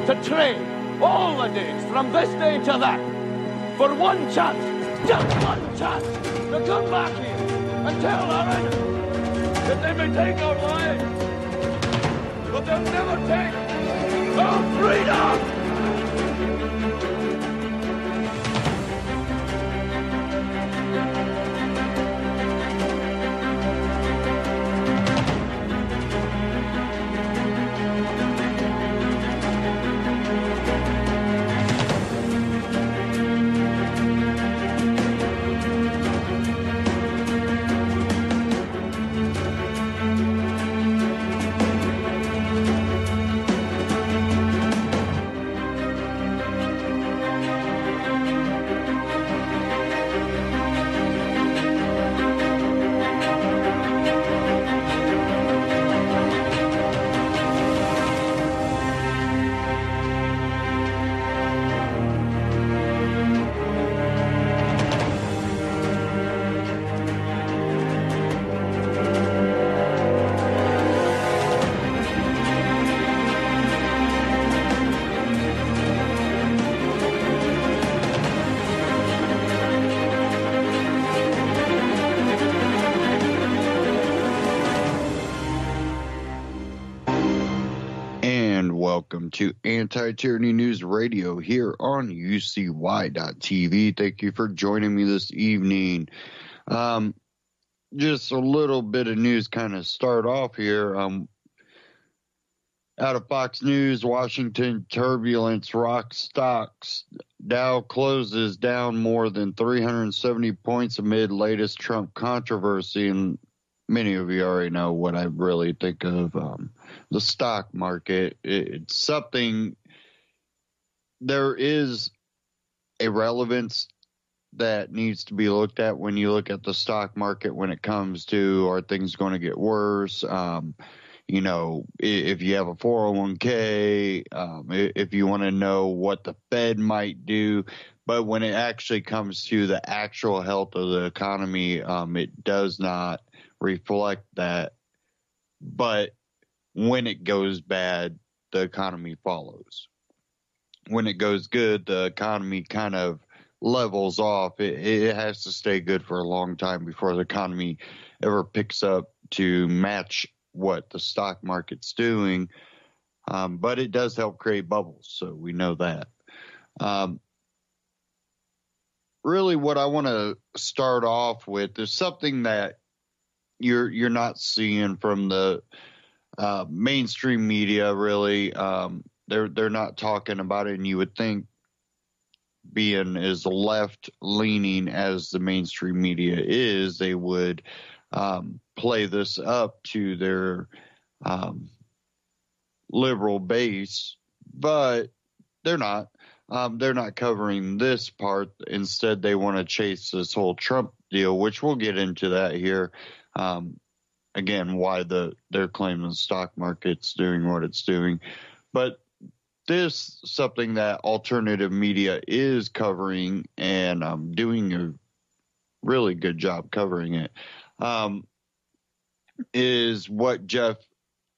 to trade all the days from this day to that for one chance, just one chance, to come back here and tell our enemies that they may take our lives, but they'll never take our freedom! Welcome to Anti-Tyranny News Radio here on UCY.TV. Thank you for joining me this evening. Just a little bit of news kind of start off here. Out of Fox News, Washington turbulence rocks stocks. Dow closes down more than 370 points amid latest Trump controversy. And many of you already know what I really think of the stock market. It's something, there is a relevance that needs to be looked at when you look at the stock market when it comes to, are things going to get worse? You know, if you have a 401k, if you want to know what the Fed might do. But when it actually comes to the actual health of the economy, it does not reflect that. But when it goes bad, the economy follows. When it goes good, the economy kind of levels off. It has to stay good for a long time before the economy ever picks up to match what the stock market's doing. But it does help create bubbles, so we know that. Really what I want to start off with is something that you're not seeing from the mainstream media, really. They're not talking about it, and you would think, being as left leaning as the mainstream media is, they would play this up to their liberal base, but they're not. They're not covering this part. Instead, they want to chase this whole Trump deal, which we'll get into that here. Again, why they're claiming the stock market's doing what it's doing. But this something that alternative media is covering and doing a really good job covering it, is what Jeff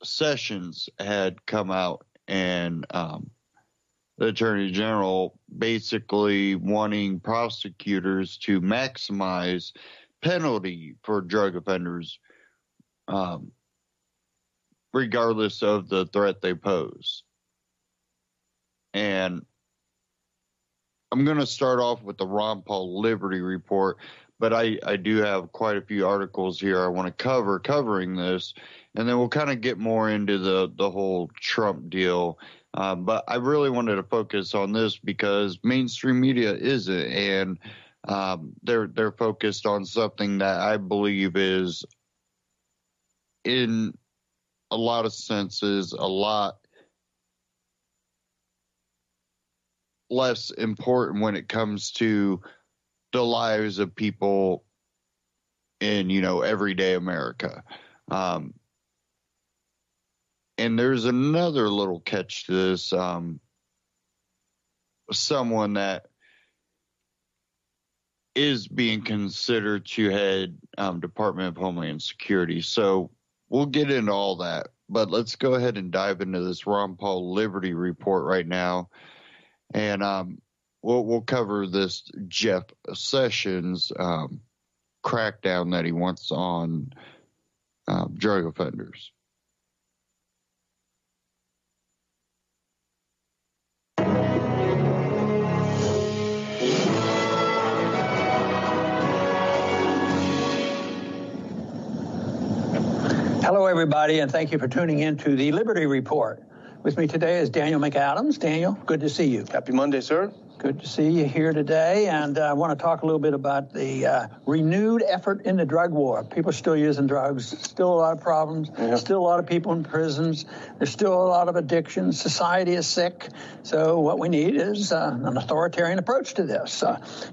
Sessions had come out and the Attorney General basically wanting prosecutors to maximize penalty for drug offenders, regardless of the threat they pose. And I'm going to start off with the Ron Paul Liberty Report, but I do have quite a few articles here I want to covering this, and then we'll kind of get more into the whole Trump deal. But I really wanted to focus on this because mainstream media isn't, and they're focused on something that I believe is, in a lot of senses, a lot less important when it comes to the lives of people in, everyday America. And there's another little catch to this. Someone that is being considered to head Department of Homeland Security. So we'll get into all that. But let's go ahead and dive into this Ron Paul Liberty Report right now. And we'll cover this Jeff Sessions crackdown that he wants on drug offenders. Hello, everybody, and thank you for tuning in to the Liberty Report. With me today is Daniel McAdams. Daniel, good to see you. Happy Monday, sir. Good to see you here today, and I want to talk a little bit about the renewed effort in the drug war. People are still using drugs, still a lot of problems, still a lot of people in prisons, there's still a lot of addiction, society is sick, so what we need is an authoritarian approach to this.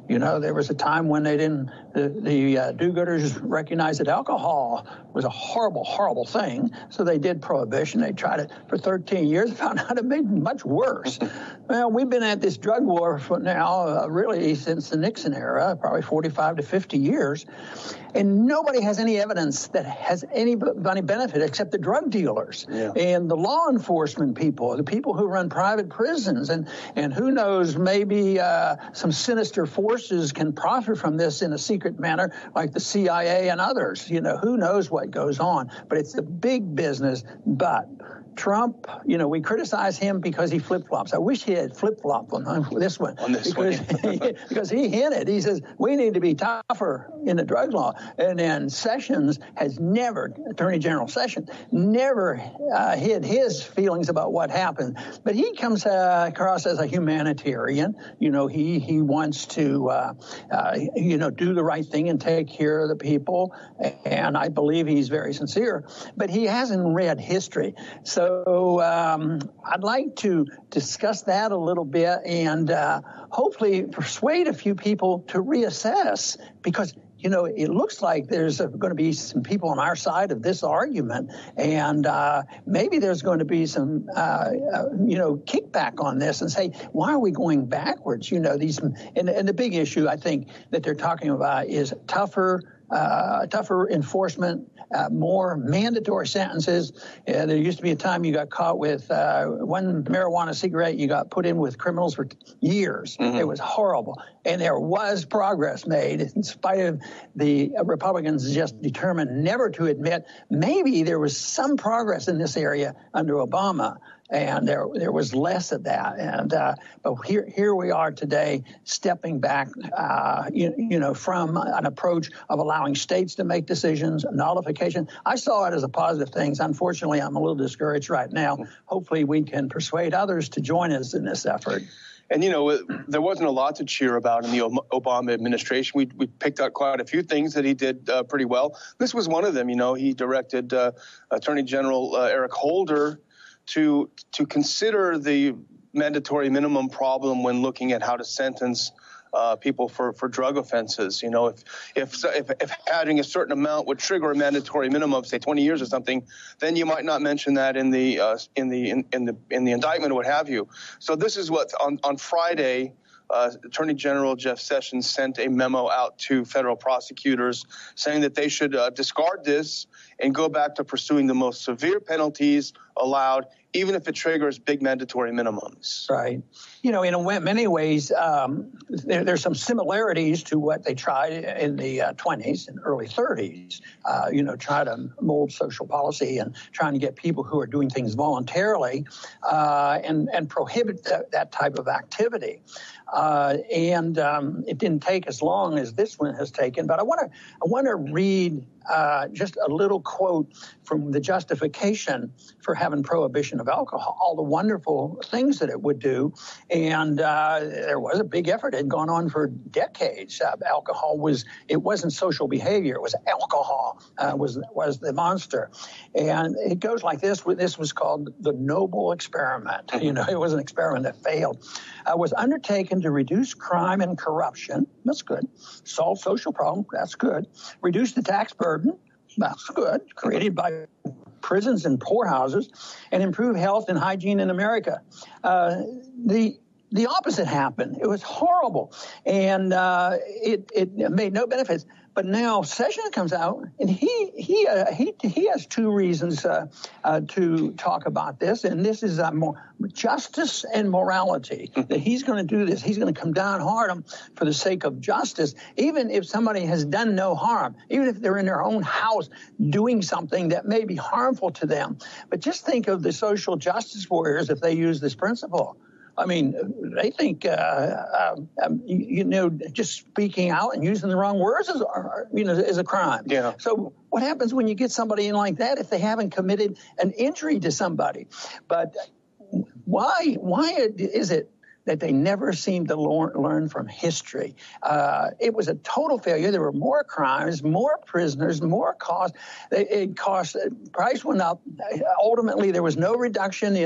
There was a time when the do-gooders recognized that alcohol was a horrible, horrible thing, so they did prohibition. They tried it for 13 years, found out it made it much worse. Well, we've been at this drug war for now, really since the Nixon era, probably 45 to 50 years, and nobody has any evidence that has any benefit except the drug dealers and the law enforcement people, the people who run private prisons, and who knows, maybe some sinister forces can profit from this in a secret manner, like the CIA and others. Who knows what goes on, but it's a big business. But Trump, we criticize him because he flip-flops. I wish he had flip-flopped on this one. Because he hinted. He says, we need to be tougher in the drug law. And then Sessions has never, Attorney General Sessions, never hid his feelings about what happened. But he comes across as a humanitarian. He wants to, do the right thing and take care of the people. And I believe he's very sincere. But he hasn't read history. So I'd like to discuss that a little bit and hopefully persuade a few people to reassess, because it looks like there's going to be some people on our side of this argument, and maybe there's going to be some, kickback on this and say, why are we going backwards? And the big issue I think that they're talking about is tougher enforcement, more mandatory sentences. There used to be a time you got caught with one marijuana cigarette, you got put in with criminals for years. It was horrible. And there was progress made in spite of the Republicans just determined never to admit maybe there was some progress in this area under Obama. And there was less of that. And but here we are today, stepping back, from an approach of allowing states to make decisions, nullification. I saw it as a positive thing. Unfortunately, I'm a little discouraged right now. Hopefully, we can persuade others to join us in this effort. And, there wasn't a lot to cheer about in the Obama administration. We picked out quite a few things that he did pretty well. This was one of them. He directed Attorney General Eric Holder to consider the mandatory minimum problem when looking at how to sentence people for drug offenses. If adding a certain amount would trigger a mandatory minimum of say 20 years or something, then you might not mention that in the indictment or what have you. So this is what on Friday. Attorney General Jeff Sessions sent a memo out to federal prosecutors saying that they should discard this and go back to pursuing the most severe penalties allowed, even if it triggers big mandatory minimums. Right. In many ways, there's some similarities to what they tried in the 20s and early 30s, try to mold social policy and trying to get people who are doing things voluntarily and prohibit that type of activity. It didn't take as long as this one has taken, but I want to read just a little quote from the justification for having prohibition of alcohol, all the wonderful things that it would do. And there was a big effort. It had gone on for decades. Alcohol wasn't social behavior. It was alcohol was the monster. And it goes like this. This was called the Noble Experiment. It was an experiment that failed. Was undertaken to reduce crime and corruption. That's good. Solve social problems. That's good. Reduce the tax burden. That's good. Created by prisons and poorhouses, and improve health and hygiene in America. The the opposite happened. It was horrible, and it made no benefits. But now Sessions comes out, and he has two reasons to talk about this, and this is more justice and morality. That he's going to do this. He's going to come down hard on for the sake of justice, even if somebody has done no harm, even if they're in their own house doing something that may be harmful to them. But just think of the social justice warriors if they use this principle. I mean, they think, just speaking out and using the wrong words is a crime. Yeah. So what happens when you get somebody in like that if they haven't committed an injury to somebody? But why is it that they never seem to learn from history? It was a total failure. There were more crimes, more prisoners, more cost. Price went up. Ultimately, there was no reduction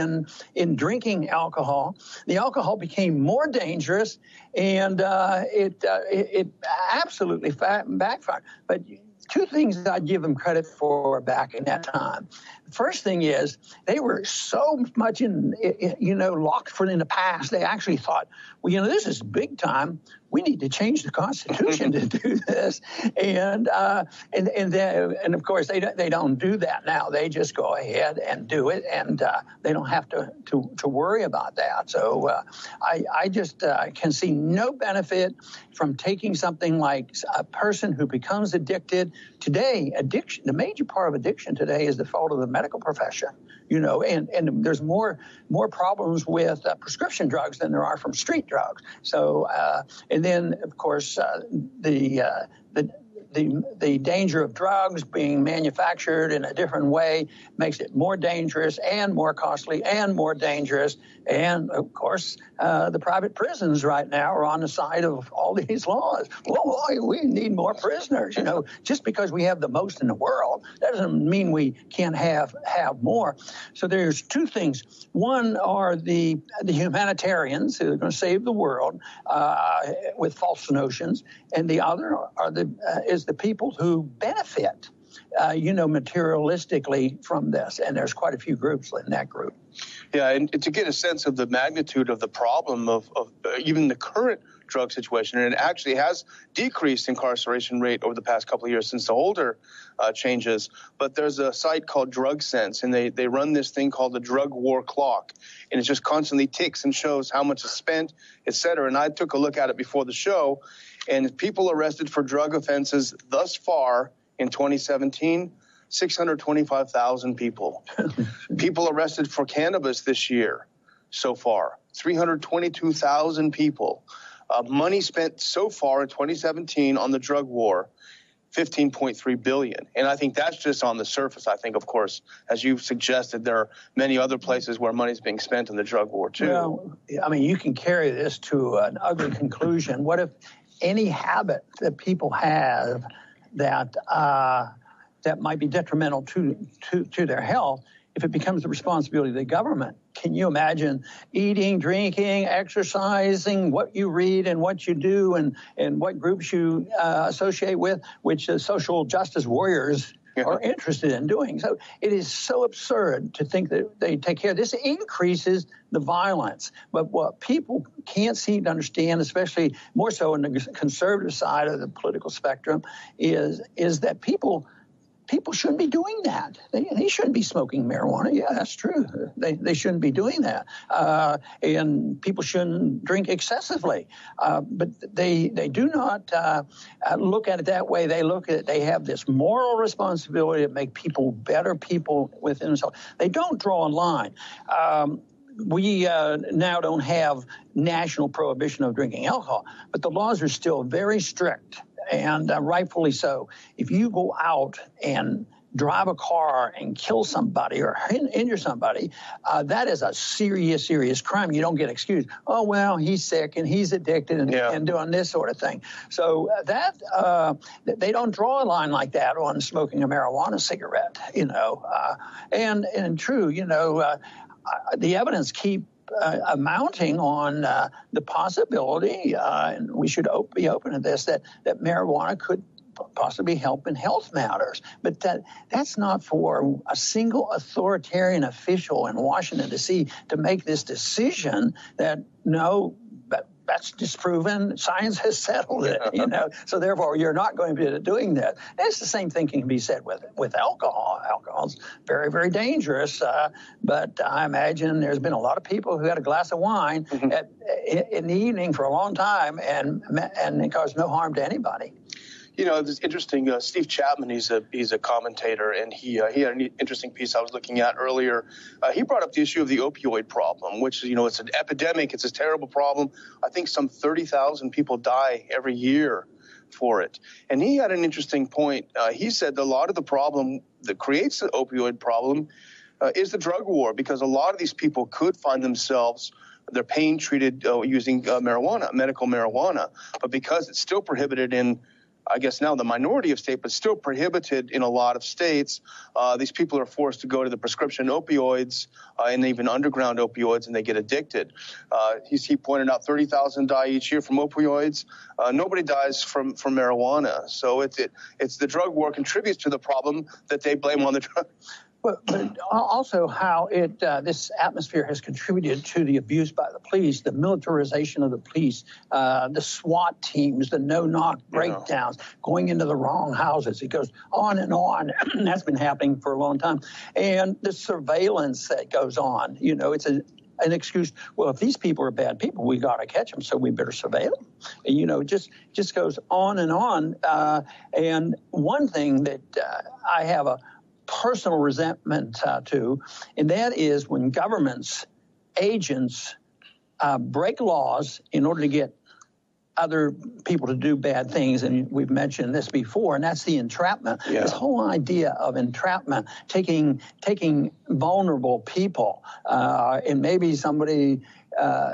in drinking alcohol. The alcohol became more dangerous, and it absolutely backfired. But two things that I'd give them credit for back in that time. The first thing is they were so much locked in the past. They actually thought, well, this is big time. We need to change the Constitution to do this, and of course they don't do that now. They just go ahead and do it, and they don't have to worry about that. So I just can see no benefit from taking something like a person who becomes addicted. Today, addiction, the major part of addiction today is the fault of the medical profession. And there's more problems with prescription drugs than there are from street drugs. So, and then of course the danger of drugs being manufactured in a different way makes it more dangerous and more costly and more dangerous. And of course, the private prisons right now are on the side of all these laws. Well, we need more prisoners. Just because we have the most in the world, that doesn't mean we can't have more. So there's two things. One are the humanitarians who are going to save the world with false notions, and the other are is the people who benefit, materialistically from this. And there's quite a few groups in that group. Yeah, and to get a sense of the magnitude of the problem of even the current drug situation, and it actually has decreased incarceration rate over the past couple of years since the Holder changes. But there's a site called Drug Sense, and they run this thing called the drug war clock, and it just constantly ticks and shows how much is spent, et cetera. And I took a look at it before the show, and people arrested for drug offenses thus far in 2017, 625,000 people. People arrested for cannabis this year so far, 322,000 people. Money spent so far in 2017 on the drug war, $15.3 billion. And I think that's just on the surface. I think, of course, as you've suggested, there are many other places where money is being spent on the drug war, too. Well, I mean, you can carry this to an ugly conclusion. What if any habit that people have that might be detrimental to their health, if it becomes the responsibility of the government? Can you imagine eating, drinking, exercising, what you read and what you do and what groups you associate with, which the social justice warriors are interested in doing? So it is so absurd to think that they take care of this. Increases the violence. But what people can't seem to understand, especially more so on the conservative side of the political spectrum, is that people shouldn't be doing that. They shouldn't be smoking marijuana. Yeah, that's true. They shouldn't be doing that. And people shouldn't drink excessively. But they do not look at it that way. They look at it, they have this moral responsibility to make people better people within themselves. They don't draw a line. We now don't have national prohibition of drinking alcohol, but the laws are still very strict. And rightfully so. If you go out and drive a car and kill somebody or injure somebody, that is a serious, serious crime. You don't get excused. Oh, well, he's sick and he's addicted and doing this sort of thing. So that they don't draw a line like that on smoking a marijuana cigarette, and true, the evidence keep amounting on the possibility, and we should be open to this, that marijuana could possibly help in health matters. But that's not for a single authoritarian official in Washington, D.C. to make this decision that, no, that's disproven. Science has settled it, So therefore, you're not going to be doing that. And it's the same thing can be said with alcohol. Alcohol's very, very dangerous. But I imagine there's been a lot of people who had a glass of wine in the evening for a long time, and it caused no harm to anybody. It's interesting. Steve Chapman, he's a commentator, and he had an interesting piece I was looking at earlier. He brought up the issue of the opioid problem, which, it's an epidemic. It's a terrible problem. I think some 30,000 people die every year for it. And he had an interesting point. He said that a lot of the problem that creates the opioid problem is the drug war, because a lot of these people could find themselves their pain treated using medical marijuana, but because it's still prohibited in, I guess now the minority of states, but still prohibited in a lot of states, these people are forced to go to the prescription opioids and even underground opioids, and they get addicted. He pointed out 30,000 die each year from opioids. Nobody dies from marijuana. So it's the drug war contributes to the problem that they blame on the drug. But also how this atmosphere has contributed to the abuse by the police, the militarization of the police, the SWAT teams, the no-knock breakdowns, going into the wrong houses. It goes on and on. That's been happening for a long time. And the surveillance that goes on, it's an excuse. Well, if these people are bad people, we got to catch them, so we better surveil them. And, it just goes on and on. And one thing that I have a personal resentment to, and that is when governments, agents break laws in order to get other people to do bad things, and we've mentioned this before, and that's the entrapment. Yeah. This whole idea of entrapment, taking vulnerable people, and maybe somebody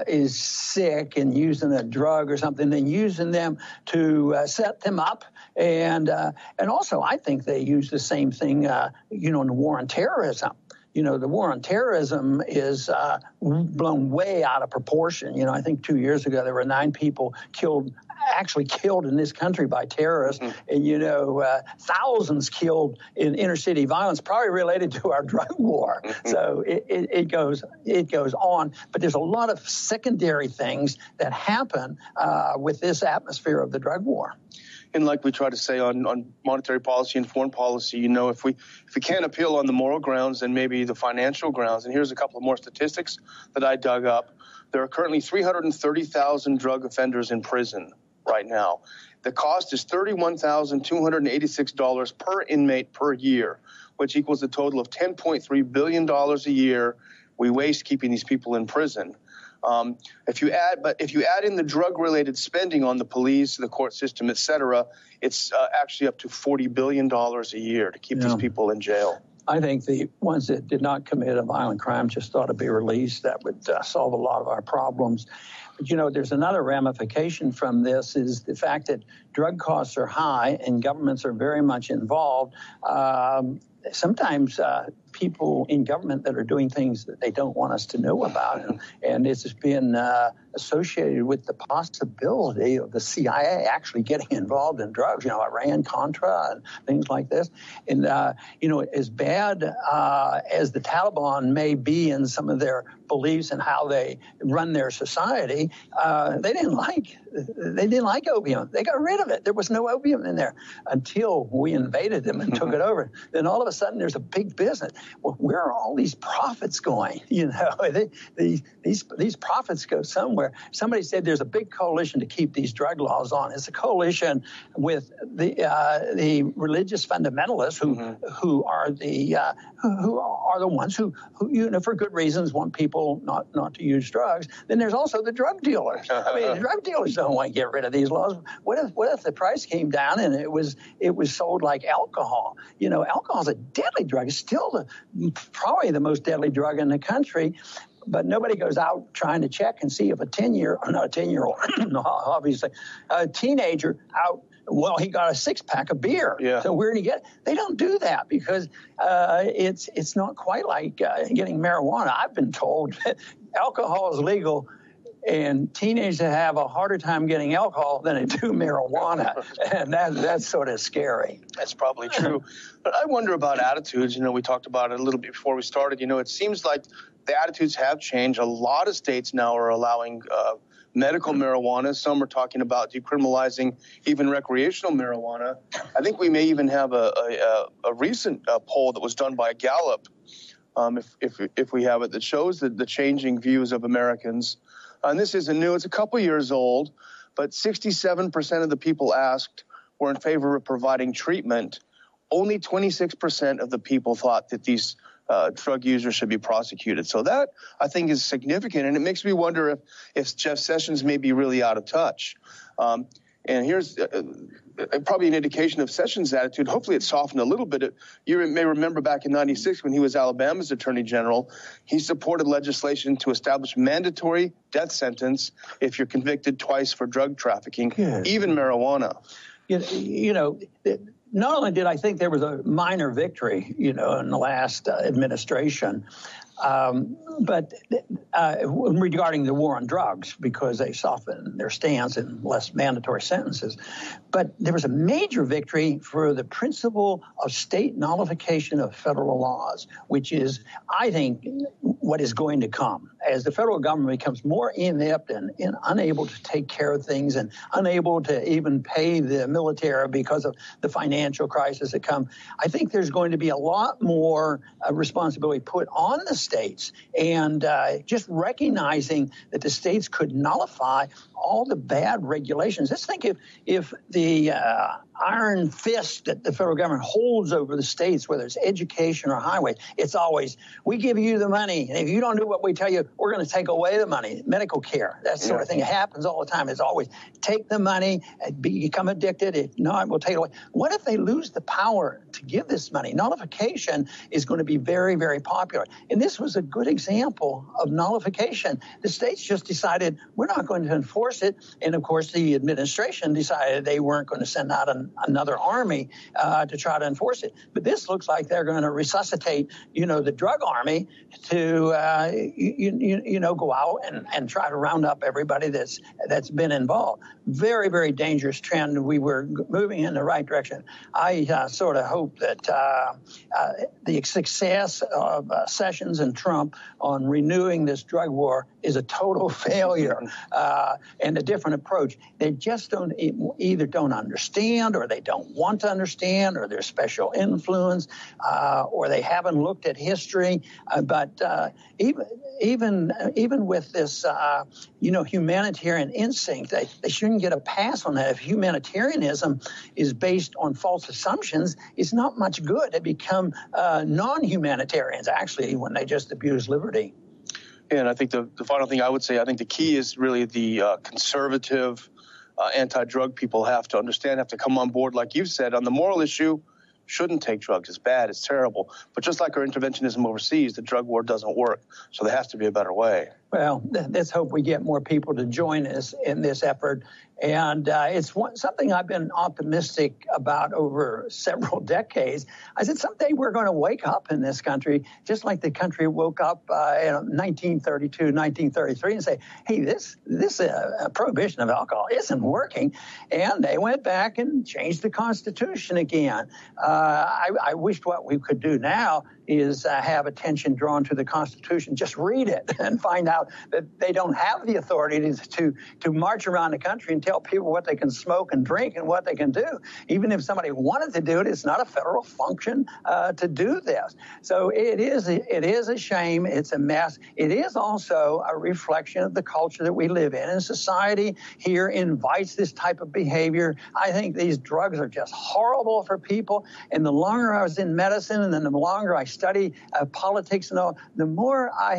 is sick and using a drug or something, then using them to set them up. And also, I think they use the same thing, in the war on terrorism. The war on terrorism is blown way out of proportion. I think 2 years ago there were 9 people actually killed in this country by terrorists, and thousands killed in inner city violence, probably related to our drug war. So it goes on, but there's a lot of secondary things that happen with this atmosphere of the drug war. And like we try to say on monetary policy and foreign policy, if we can't appeal on the moral grounds, then maybe the financial grounds. And here's a couple of more statistics that I dug up. There are currently 330,000 drug offenders in prison right now. The cost is $31,286 per inmate per year, which equals a total of $10.3 billion a year we waste keeping these people in prison. If you add in the drug-related spending on the police, the court system, et cetera, it's actually up to $40 billion a year to keep these people in jail. I think the ones that did not commit a violent crime just ought to be released. That would solve a lot of our problems. But, there's another ramification from this is the fact that drug costs are high and governments are very much involved. Sometimes people in government that are doing things that they don't want us to know about. And it's been associated with the possibility of the CIA actually getting involved in drugs, Iran-Contra and things like this. And, as bad as the Taliban may be in some of their beliefs and how they run their society, they didn't like opium. They got rid of it. There was no opium in there until we invaded them and took it over. Then all of a sudden there's a big business. Well, where are all these profits going? These profits go somewhere. Somebody said there's a big coalition to keep these drug laws on. It's a coalition with the religious fundamentalists who are the ones who for good reasons want people not to use drugs. Then there's also the drug dealers. The drug dealers don't want to get rid of these laws. What if the price came down and it was sold like alcohol? Alcohol is a deadly drug. It's still probably the most deadly drug in the country. But nobody goes out trying to check and see if a 10-year-old, obviously, a teenager out, well, he got a 6-pack of beer. Yeah. So where did he get it? They don't do that because it's not quite like getting marijuana. I've been told alcohol is legal and teenagers have a harder time getting alcohol than they do marijuana, and that's sort of scary. That's probably true. But I wonder about attitudes. We talked about it a little bit before we started. It seems like the attitudes have changed. A lot of states now are allowing medical marijuana. Some are talking about decriminalizing even recreational marijuana. I think we may even have a recent poll that was done by Gallup, if we have it, that shows the changing views of Americans. And this isn't new. It's a couple years old, but 67% of the people asked were in favor of providing treatment. Only 26% of the people thought that these drug users should be prosecuted. So that, I think, is significant, and it makes me wonder if Jeff Sessions may be really out of touch. And here's probably an indication of Sessions' attitude. Hopefully it softened a little bit. You may remember back in '96 when he was Alabama's Attorney General, he supported legislation to establish mandatory death sentence if you're convicted twice for drug trafficking, even marijuana. Not only did I think there was a minor victory, in the last administration, but regarding the war on drugs, because they softened their stance in less mandatory sentences. But there was a major victory for the principle of state nullification of federal laws, which is, I think, what is going to come. As the federal government becomes more inept and unable to take care of things and unable to even pay the military because of the financial crisis that come, I think there's going to be a lot more responsibility put on the states, and just recognizing that the states could nullify all the bad regulations. Let's think if the iron fist that the federal government holds over the states, whether it's education or highway, it's always, we give you the money, and if you don't do what we tell you, we're going to take away the money. Medical care, that sort of thing. It happens all the time. It's always take the money, become addicted. If not, we'll take it away. What if they lose the power to give this money? Nullification is going to be very, very popular. And this was a good example of nullification. The states just decided we're not going to enforce it. And of course, the administration decided they weren't going to send out another army to try to enforce it. But this looks like they're going to resuscitate, the drug army to, go out and try to round up everybody that's been involved. Very, very dangerous trend. We were moving in the right direction. I sort of hope that the success of Sessions and Trump on renewing this drug war is a total failure and a different approach. They just either don't understand, or they don't want to understand, or there's special influence, or they haven't looked at history. But even with this, humanitarian instinct, they shouldn't get a pass on that. If humanitarianism is based on false assumptions, it's not much good. They become non-humanitarians, actually, when they just abuse liberty. And I think the final thing I would say, I think the key is really the conservative anti-drug people have to understand, have to come on board, like you've said, on the moral issue. Shouldn't take drugs. It's bad. It's terrible. But just like our interventionism overseas, the drug war doesn't work. So there has to be a better way. Well, let's hope we get more people to join us in this effort. And it's something I've been optimistic about over several decades. I said someday we're going to wake up in this country, just like the country woke up in 1932, 1933, and say, hey, this prohibition of alcohol isn't working. And they went back and changed the Constitution again. I wish what we could do now is have attention drawn to the Constitution. Just read it and find out that they don't have the authority to march around the country and tell people what they can smoke and drink and what they can do. Even if somebody wanted to do it, it's not a federal function to do this. So it is a shame. It's a mess. It is also a reflection of the culture that we live in. And society here invites this type of behavior. I think these drugs are just horrible for people. And the longer I was in medicine, and then the longer I study politics and all, the more I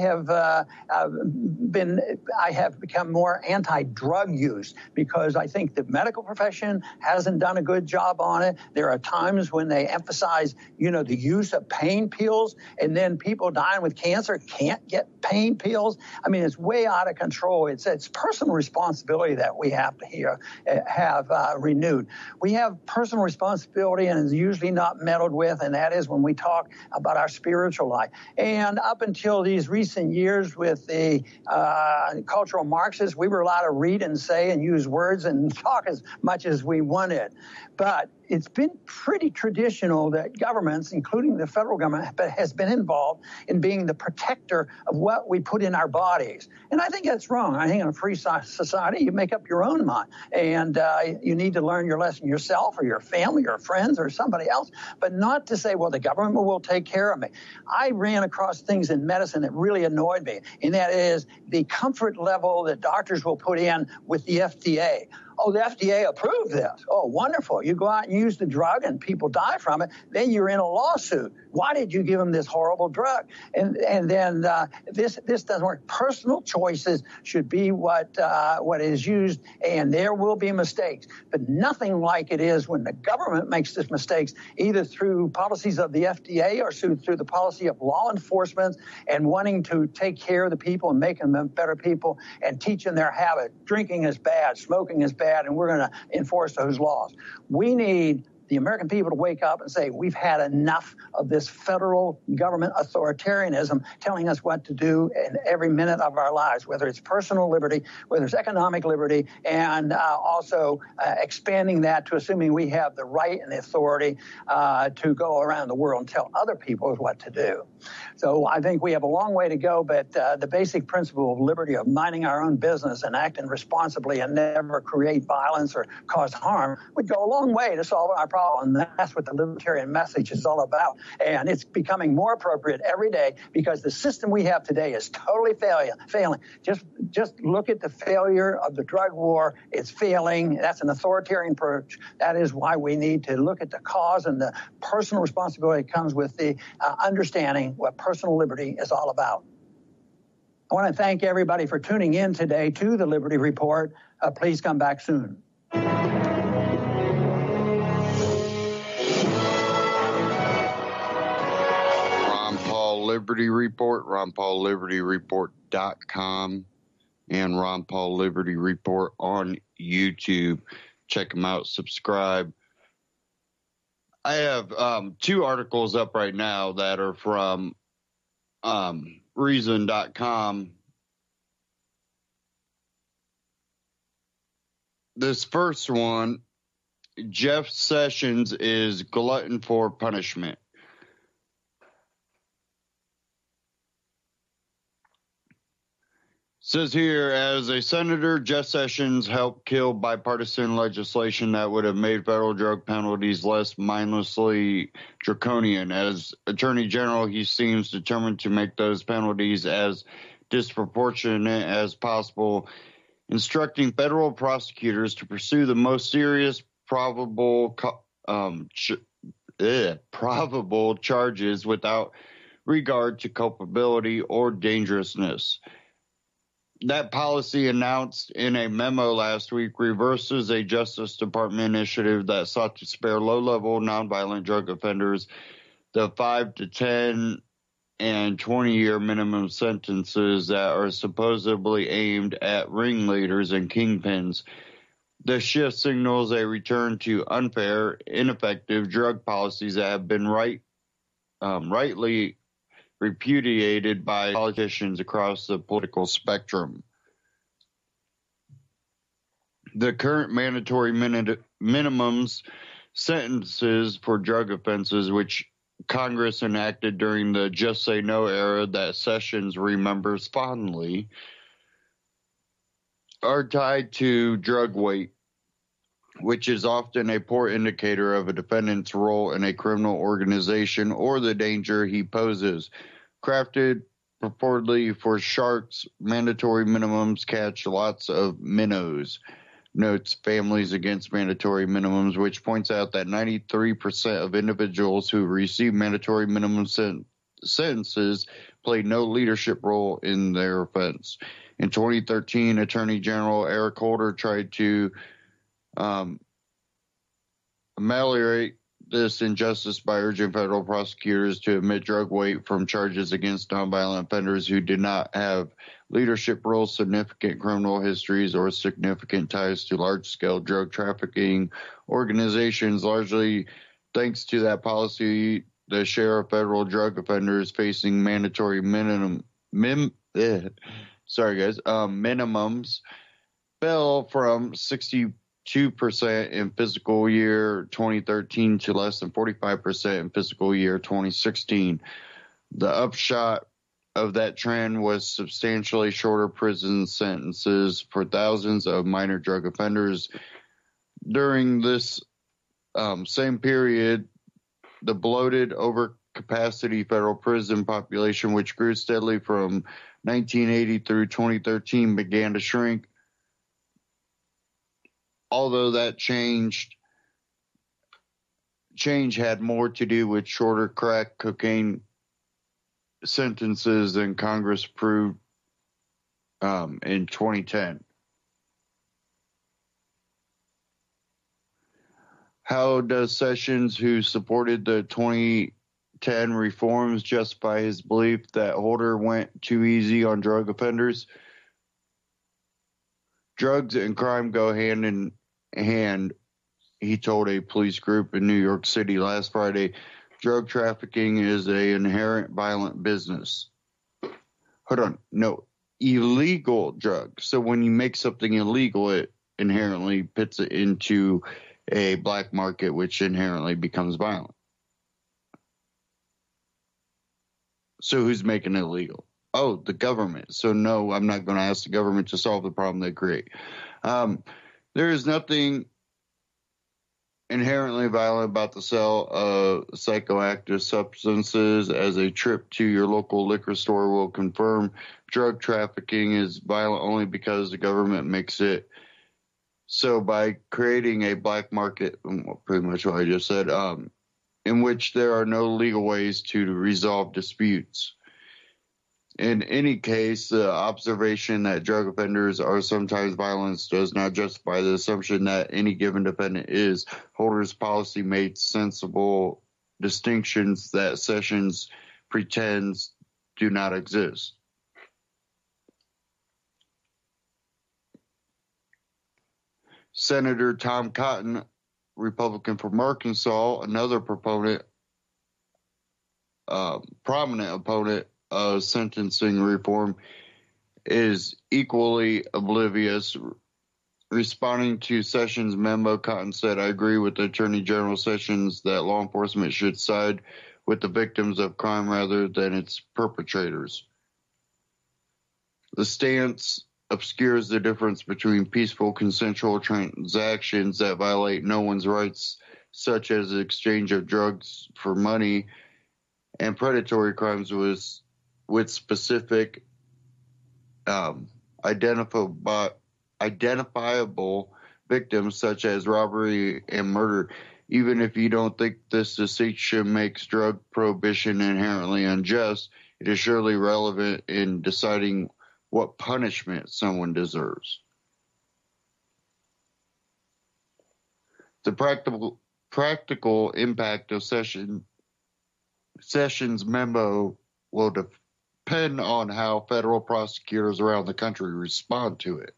have become more anti-drug use, because I think the medical profession hasn't done a good job on it. There are times when they emphasize, the use of pain pills, and then people dying with cancer can't get pain pills. I mean, it's way out of control. It's personal responsibility that we have to have renewed. We have personal responsibility, and it's usually not meddled with, and that is when we talk about our spiritual life. And up until these recent years with the the cultural Marxists. We were allowed to read and say and use words and talk as much as we wanted. But it's been pretty traditional that governments, including the federal government, has been involved in being the protector of what we put in our bodies. And I think that's wrong. I think in a free society, you make up your own mind. And you need to learn your lesson yourself or your family or friends or somebody else, but not to say, well, the government will take care of me. I ran across things in medicine that really annoyed me, and that is the comfort level that doctors will put in with the FDA. Oh, the FDA approved this. Oh, wonderful. You go out and use the drug and people die from it. Then you're in a lawsuit. Why did you give them this horrible drug? And then this doesn't work. Personal choices should be what is used, and there will be mistakes. But nothing like it is when the government makes these mistakes, either through policies of the FDA or through the policy of law enforcement and wanting to take care of the people and making them better people and teaching their habit. Drinking is bad. Smoking is bad. And we're going to enforce those laws. We need the American people to wake up and say, we've had enough of this federal government authoritarianism telling us what to do in every minute of our lives, whether it's personal liberty, whether it's economic liberty, and also expanding that to assuming we have the right and the authority to go around the world and tell other people what to do. So I think we have a long way to go, but the basic principle of liberty, of minding our own business and acting responsibly and never create violence or cause harm, would go a long way to solving our problem. And that's what the libertarian message is all about. And it's becoming more appropriate every day because the system we have today is totally failing. Just look at the failure of the drug war. It's failing. That's an authoritarian approach. That is why we need to look at the cause and the personal responsibility that comes with the understanding what personal liberty is all about. I want to thank everybody for tuning in today to the Liberty Report. Please come back soon. Liberty Report, RonPaulLibertyReport.com, and Ron Paul Liberty Report on YouTube. Check them out, subscribe. I have 2 articles up right now that are from Reason.com. This first one, Jeff Sessions is glutton for punishment. Says here, as a senator, Jeff Sessions helped kill bipartisan legislation that would have made federal drug penalties less mindlessly draconian. As Attorney General, he seems determined to make those penalties as disproportionate as possible, instructing federal prosecutors to pursue the most serious probable charges without regard to culpability or dangerousness. That policy, announced in a memo last week, reverses a Justice Department initiative that sought to spare low-level nonviolent drug offenders the 5 to 10 and 20-year minimum sentences that are supposedly aimed at ringleaders and kingpins. The shift signals a return to unfair, ineffective drug policies that have been rightly repudiated by politicians across the political spectrum. The current mandatory minimums sentences for drug offenses, which Congress enacted during the Just Say No era that Sessions remembers fondly, are tied to drug weight, which is often a poor indicator of a defendant's role in a criminal organization or the danger he poses. Crafted purportedly for sharks, mandatory minimums catch lots of minnows, notes Families Against Mandatory Minimums, which points out that 93% of individuals who receive mandatory minimum sentences play no leadership role in their offense. In 2013, Attorney General Eric Holder tried to ameliorate this injustice by urging federal prosecutors to omit drug weight from charges against nonviolent offenders who did not have leadership roles, significant criminal histories, or significant ties to large-scale drug trafficking organizations. Largely thanks to that policy, the share of federal drug offenders facing mandatory minimums fell from 62% in fiscal year 2013 to less than 45% in fiscal year 2016. The upshot of that trend was substantially shorter prison sentences for thousands of minor drug offenders. During this same period, the bloated, overcapacity federal prison population, which grew steadily from 1980 through 2013, began to shrink. Although that change had more to do with shorter crack cocaine sentences than Congress approved in 2010. How does Sessions, who supported the 2010 reforms, justify his belief that Holder went too easy on drug offenders? Drugs and crime go hand in hand, he told a police group in New York City last Friday. Drug trafficking is an inherent violent business. Hold on. No, illegal drugs. So when you make something illegal, it inherently puts it into a black market, which inherently becomes violent. So who's making it illegal? Oh, the government. So no, I'm not going to ask the government to solve the problem they create. There is nothing inherently violent about the sale of psychoactive substances, as a trip to your local liquor store will confirm. Drug trafficking is violent only because the government makes it so by creating a black market, pretty much what I just said, in which there are no legal ways to resolve disputes. In any case, the observation that drug offenders are sometimes violent does not justify the assumption that any given defendant is. Holder's policy made sensible distinctions that Sessions pretends do not exist. Senator Tom Cotton, Republican from Arkansas, another proponent, prominent opponent of sentencing reform, is equally oblivious. Responding to Sessions' memo, Cotton said, "I agree with Attorney General Sessions that law enforcement should side with the victims of crime rather than its perpetrators. The stance obscures the difference between peaceful, consensual transactions that violate no one's rights, such as the exchange of drugs for money, and predatory crimes with specific identifiable victims, such as robbery and murder. Even if you don't think this distinction makes drug prohibition inherently unjust, it is surely relevant in deciding what punishment someone deserves." The practical impact of Sessions' memo will depend on how federal prosecutors around the country respond to it.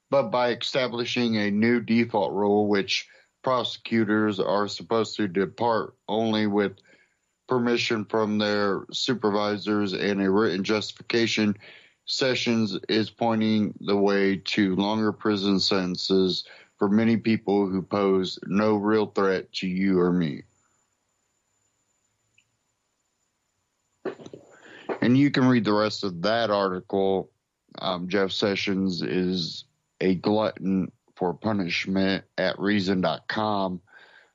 But by establishing a new default rule, which prosecutors are supposed to depart only with permission from their supervisors and a written justification, Sessions is pointing the way to longer prison sentences for many people who pose no real threat to you or me. And you can read the rest of that article. Jeff Sessions is a glutton for punishment at reason.com.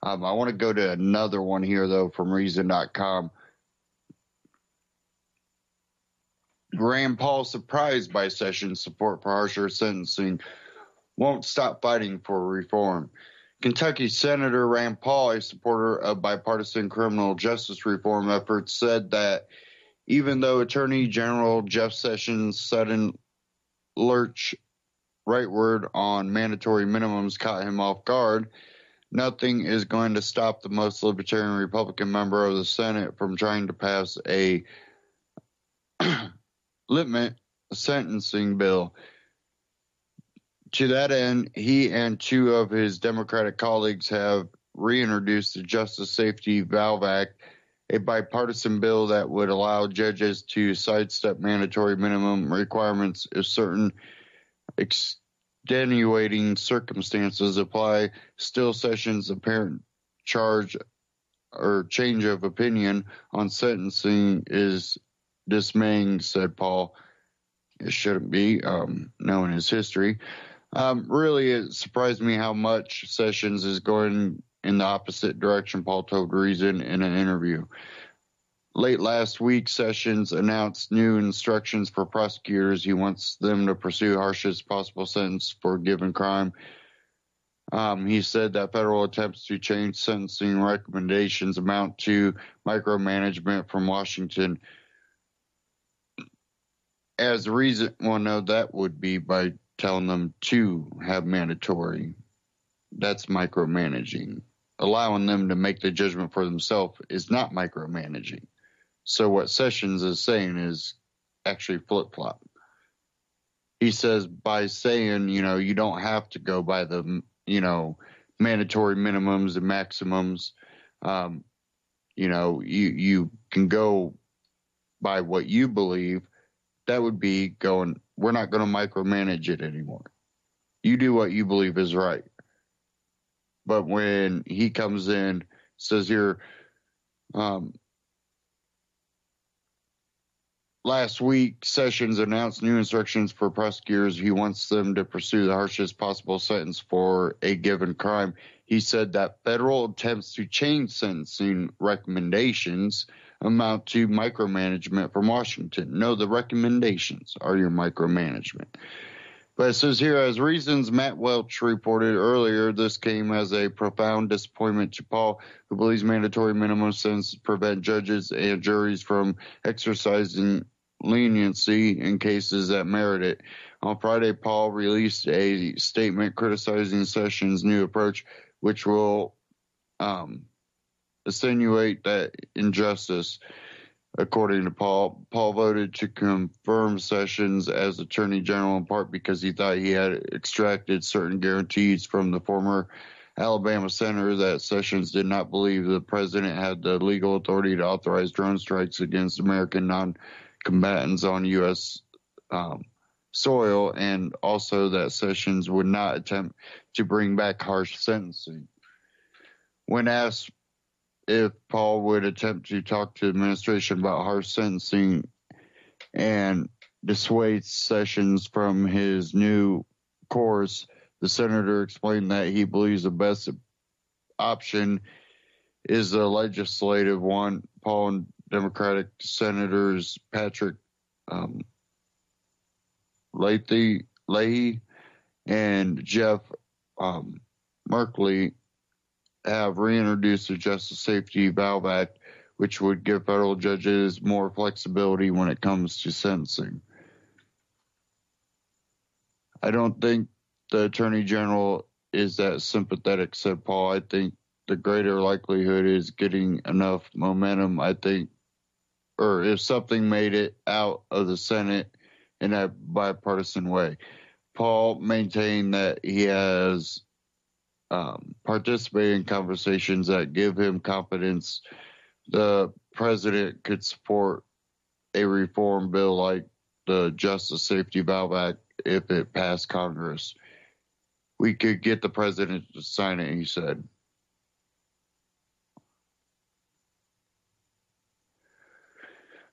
I want to go to another one here, though, from reason.com. Rand Paul, surprised by Sessions' support for harsher sentencing, won't stop fighting for reform. Kentucky Senator Rand Paul, a supporter of bipartisan criminal justice reform efforts, said that even though Attorney General Jeff Sessions' sudden lurch rightward on mandatory minimums caught him off guard, nothing is going to stop the most libertarian Republican member of the Senate from trying to pass a limit sentencing bill. To that end, he and two of his Democratic colleagues have reintroduced the Justice Safety Valve Act, a bipartisan bill that would allow judges to sidestep mandatory minimum requirements if certain extenuating circumstances apply. Still, Sessions' apparent charge or change of opinion on sentencing is dismaying, said Paul. It shouldn't be, knowing his history. Really, it surprised me how much Sessions is going in the opposite direction, Paul told Reason in an interview. Late last week, Sessions announced new instructions for prosecutors. He wants them to pursue harshest possible sentence for a given crime. He said that federal attempts to change sentencing recommendations amount to micromanagement from Washington. As Reason, well, no, that would be by telling them to have mandatory. That's micromanaging. Allowing them to make the judgment for themselves is not micromanaging. So what Sessions is saying is actually flip-flop. He says by saying, you don't have to go by the, mandatory minimums and maximums. You can go by what you believe. That would be going, we're not going to micromanage it anymore. You do what you believe is right. But when he comes in, says here, last week, Sessions announced new instructions for prosecutors. He wants them to pursue the harshest possible sentence for a given crime. He said that federal attempts to change sentencing recommendations amount to micromanagement from Washington. No, the recommendations are your micromanagement. But it says here, as Reason's Matt Welch reported earlier, this came as a profound disappointment to Paul, who believes mandatory minimum sentences prevent judges and juries from exercising leniency in cases that merit it. On Friday, Paul released a statement criticizing Sessions' new approach, which will insinuate that injustice. According to Paul, Paul voted to confirm Sessions as Attorney General in part because he thought he had extracted certain guarantees from the former Alabama senator that Sessions did not believe the president had the legal authority to authorize drone strikes against American non-combatants on U.S. Soil, and also that Sessions would not attempt to bring back harsh sentencing. When asked if Paul would attempt to talk to the administration about harsh sentencing and dissuade Sessions from his new course, the senator explained that he believes the best option is the legislative one. Paul and Democratic Senators Patrick Leahy and Jeff Merkley have reintroduced the Justice Safety Valve Act, which would give federal judges more flexibility when it comes to sentencing. I don't think the Attorney General is that sympathetic, said Paul. I think the greater likelihood is getting enough momentum, or if something made it out of the Senate in a bipartisan way. Paul maintained that he has participated in conversations that give him confidence the president could support a reform bill like the Justice Safety Valve Act if it passed Congress. We could get the president to sign it, he said.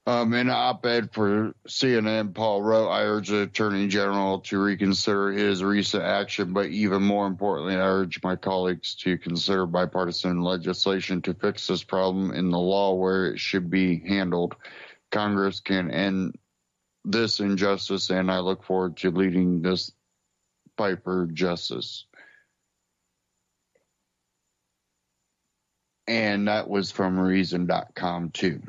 In an op-ed for CNN, Paul wrote, I urge the Attorney General to reconsider his recent action, but even more importantly, I urge my colleagues to consider bipartisan legislation to fix this problem in the law where it should be handled. Congress can end this injustice, and I look forward to leading this fight for justice. And that was from Reason.com, too.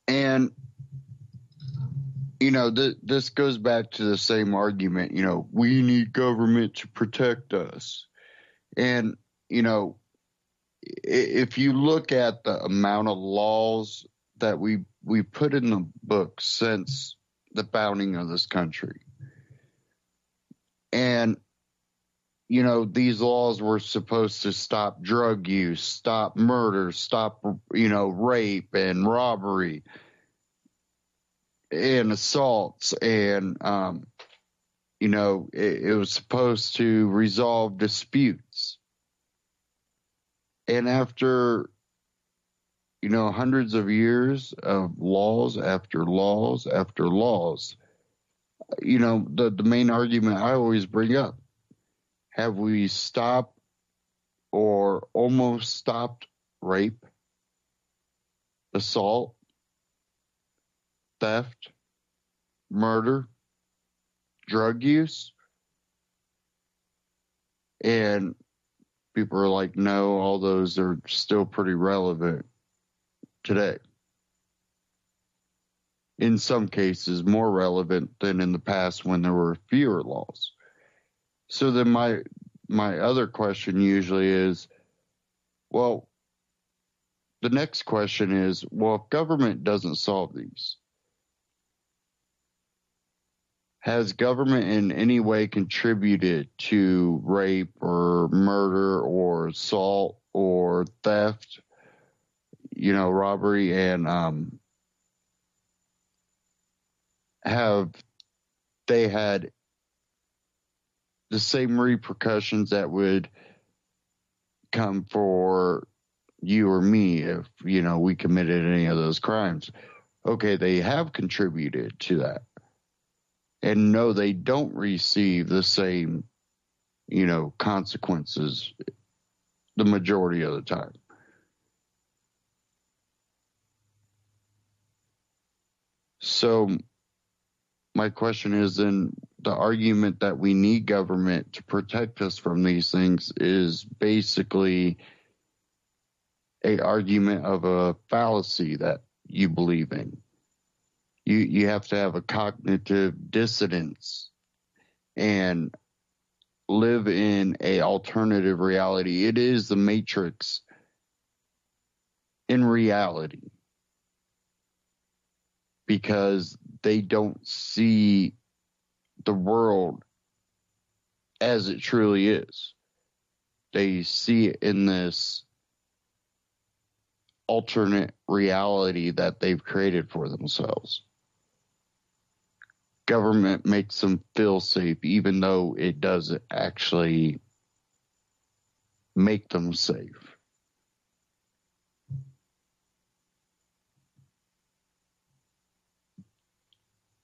And, this goes back to the same argument, we need government to protect us. And, if you look at the amount of laws that we put in the book since the founding of this country, and, these laws were supposed to stop drug use, stop murder, stop, rape and robbery and assaults. And, it was supposed to resolve disputes. And after, hundreds of years of laws after laws after laws, the main argument I always bring up, have we stopped or almost stopped rape, assault, theft, murder, drug use? And people are like, no, all those are still pretty relevant today. In some cases, more relevant than in the past when there were fewer laws. So then my other question usually is, well, the next question is, well, if government doesn't solve these, has government in any way contributed to rape or murder or assault or theft, robbery, and have they had the same repercussions that would come for you or me if, we committed any of those crimes? Okay, they have contributed to that. And no, they don't receive the same, consequences the majority of the time. So my question is then, the argument that we need government to protect us from these things is basically an argument of a fallacy that you believe in. You have to have a cognitive dissonance and live in a alternative reality. It is the Matrix in reality, because they don't see the world as it truly is. They see it in this alternate reality that they've created for themselves. Government makes them feel safe, even though it doesn't actually make them safe.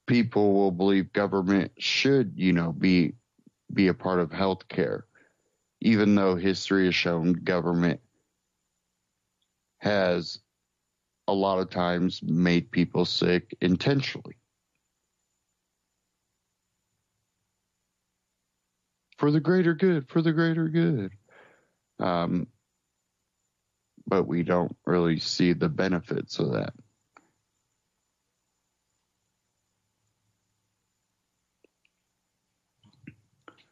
People will believe government should, be a part of healthcare, even though history has shown government has a lot of times made people sick intentionally. For the greater good, but we don't really see the benefits of that.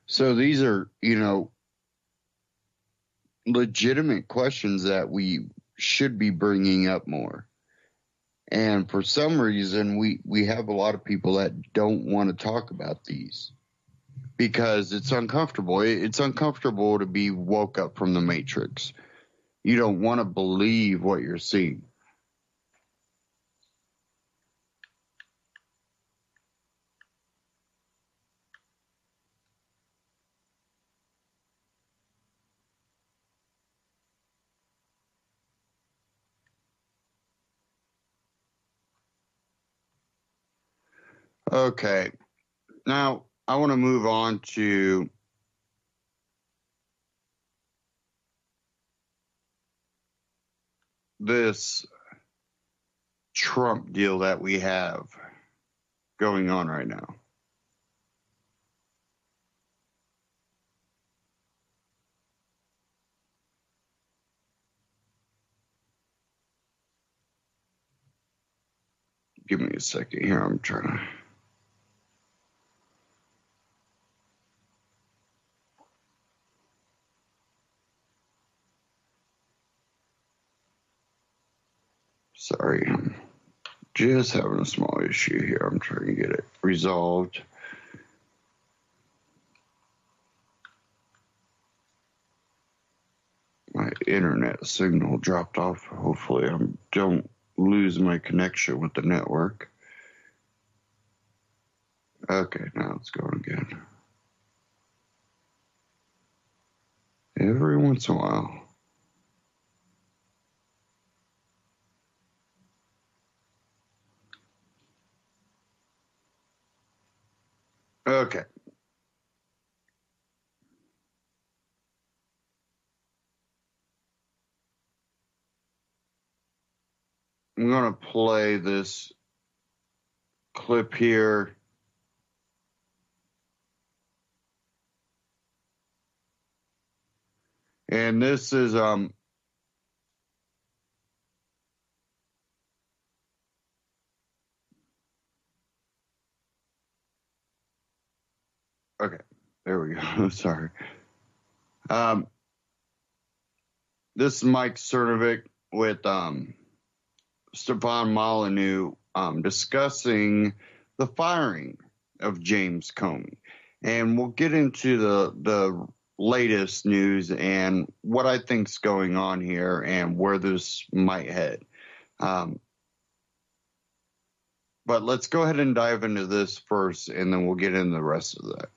So these are, legitimate questions that we should be bringing up more. And for some reason, we have a lot of people that don't want to talk about these because it's uncomfortable. It's uncomfortable to be woke up from the Matrix. You don't want to believe what you're seeing. Okay, now I want to move on to this Trump deal that we have going on right now. Give me a second here. I'm trying to... Sorry, I'm just having a small issue here. I'm trying to get it resolved. My internet signal dropped off. Hopefully I don't lose my connection with the network. Okay, now it's going again. Every once in a while. Okay. I'm going to play this clip here. And this is okay, there we go. Sorry. This is Mike Cernovic with Stefan Molyneux discussing the firing of James Comey. And we'll get into the latest news and what I think's going on here and where this might head. But let's go ahead and dive into this first, and then we'll get into the rest of that.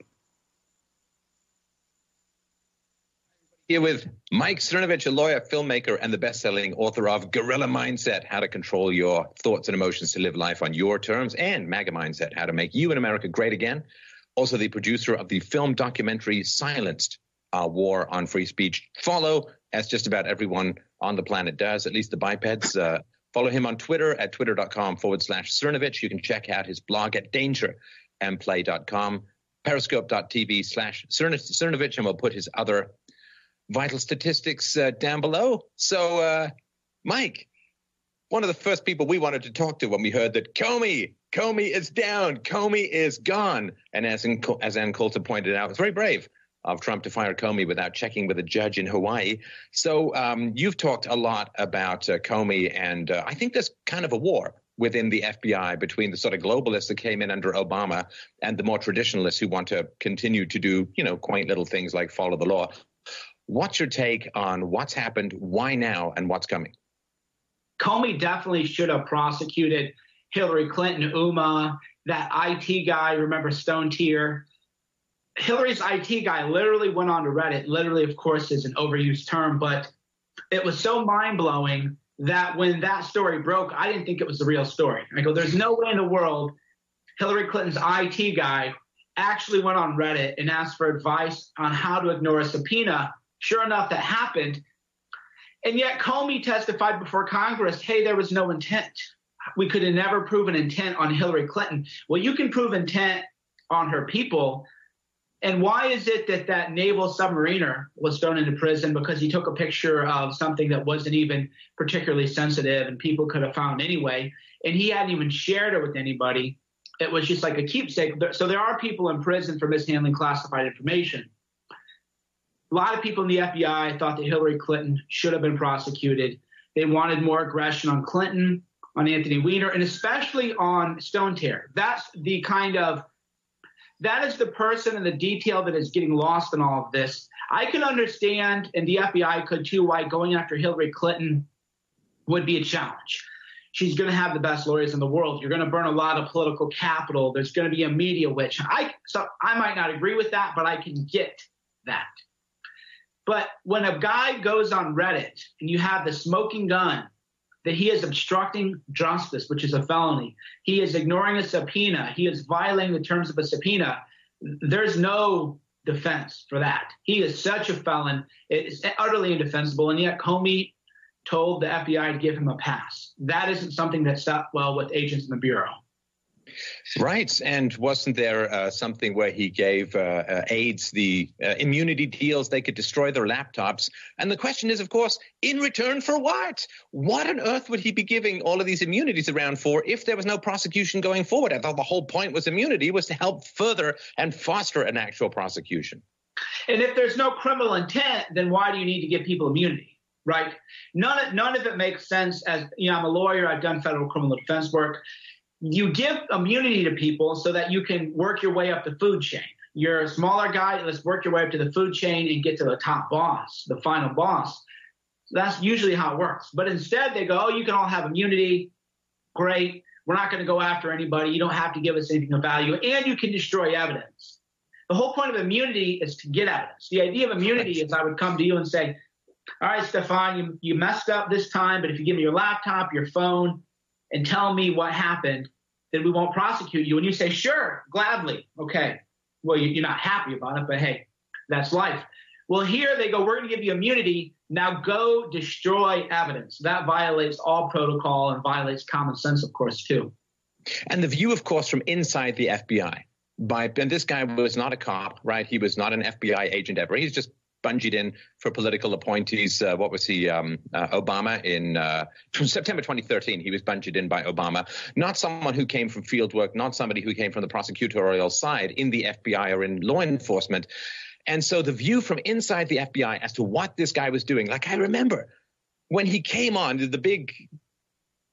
Here with Mike Cernovich, a lawyer, filmmaker, and the best-selling author of Guerrilla Mindset, How to Control Your Thoughts and Emotions to Live Life on Your Terms, and MAGA Mindset, How to Make You and America Great Again. Also the producer of the film documentary Silenced, Our War on Free Speech. Follow, as just about everyone on the planet does, at least the bipeds. Follow him on Twitter at twitter.com/Cernovich. You can check out his blog at dangerandplay.com, periscope.tv/Cernovich, and we'll put his other vital statistics down below. So, Mike, one of the first people we wanted to talk to when we heard that Comey is down, Comey is gone. And as Ann Coulter pointed out, it's very brave of Trump to fire Comey without checking with a judge in Hawaii. So you've talked a lot about Comey, and I think there's kind of a war within the FBI between the sort of globalists that came in under Obama and the more traditionalists who want to continue to do, quaint little things like follow the law. What's your take on what's happened, why now, and what's coming? Comey definitely should have prosecuted Hillary Clinton, Uma, that IT guy, remember Stone Tier? Hillary's IT guy literally went on to Reddit. Literally, of course, is an overused term, but it was so mind-blowing that when that story broke, I didn't think it was the real story. I go, there's no way in the world Hillary Clinton's IT guy actually went on Reddit and asked for advice on how to ignore a subpoena. Sure enough, that happened. And yet Comey testified before Congress, hey, there was no intent. We could have never proven intent on Hillary Clinton. Well, you can prove intent on her people. And why is it that that naval submariner was thrown into prison? Because he took a picture of something that wasn't even particularly sensitive and people could have found anyway. And he hadn't even shared it with anybody. It was just like a keepsake. So there are people in prison for mishandling classified information. A lot of people in the FBI thought that Hillary Clinton should have been prosecuted. They wanted more aggression on Clinton, on Anthony Weiner, and especially on Stone Tier. That is the person and the detail that is getting lost in all of this. I can understand, and the FBI could too, why going after Hillary Clinton would be a challenge. She's going to have the best lawyers in the world. You're going to burn a lot of political capital. There's going to be a media witch. So I might not agree with that, but I can get that. But when a guy goes on Reddit and you have the smoking gun that he is obstructing justice, which is a felony, he is ignoring a subpoena, he is violating the terms of a subpoena, there's no defense for that. He is such a felon. It's utterly indefensible. And yet Comey told the FBI to give him a pass. That isn't something that sat well with agents in the Bureau. Right. And wasn't there something where he gave aides the immunity deals? They could destroy their laptops. And the question is, of course, in return for what? What on earth would he be giving all of these immunities around for if there was no prosecution going forward? I thought the whole point was immunity was to help further and foster an actual prosecution. And if there's no criminal intent, then why do you need to give people immunity? Right. None of it makes sense. As you know, I'm a lawyer. I've done federal criminal defense work. You give immunity to people so that you can work your way up the food chain. You're a smaller guy. Let's work your way up to the food chain and get to the top boss, the final boss. That's usually how it works. But instead they go, oh, you can all have immunity. Great. We're not going to go after anybody. You don't have to give us anything of value. And you can destroy evidence. The whole point of immunity is to get evidence. The idea of immunity is I would come to you and say, all right, Stefan, you messed up this time, but if you give me your laptop, your phone, and tell me what happened, then we won't prosecute you. And you say, sure, gladly. Okay. Well, you're not happy about it, but hey, that's life. Well, here they go, we're going to give you immunity. Now go destroy evidence. That violates all protocol and violates common sense, of course, too. And the view, of course, from inside the FBI, and this guy was not a cop, right? He was not an FBI agent ever. He's just bungeed in for political appointees. What was he? Obama in September 2013. He was bungeed in by Obama. Not someone who came from field work, not somebody who came from the prosecutorial side in the FBI or in law enforcement. And so the view from inside the FBI as to what this guy was doing, like I remember when he came on the big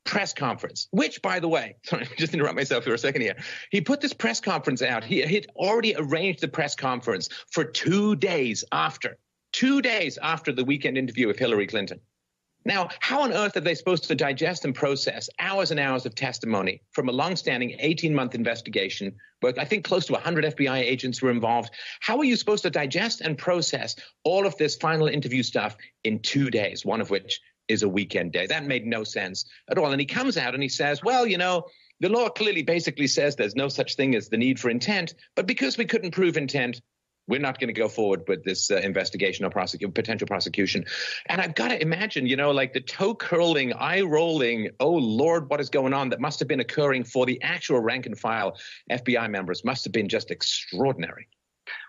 press conference, which, by the way, sorry, just interrupt myself for a second here. He put this press conference out. He had already arranged the press conference for 2 days after the weekend interview with Hillary Clinton. Now, how on earth are they supposed to digest and process hours and hours of testimony from a longstanding 18-month investigation where I think close to 100 FBI agents were involved? How are you supposed to digest and process all of this final interview stuff in 2 days, one of which is a weekend day? That made no sense at all. And he comes out and he says, well, you know, the law clearly basically says there's no such thing as the need for intent, but because we couldn't prove intent, we're not going to go forward with this investigation or potential prosecution. And I've got to imagine, you know, like the toe-curling, eye-rolling, oh, Lord, what is going on that must have been occurring for the actual rank-and-file FBI members must have been just extraordinary.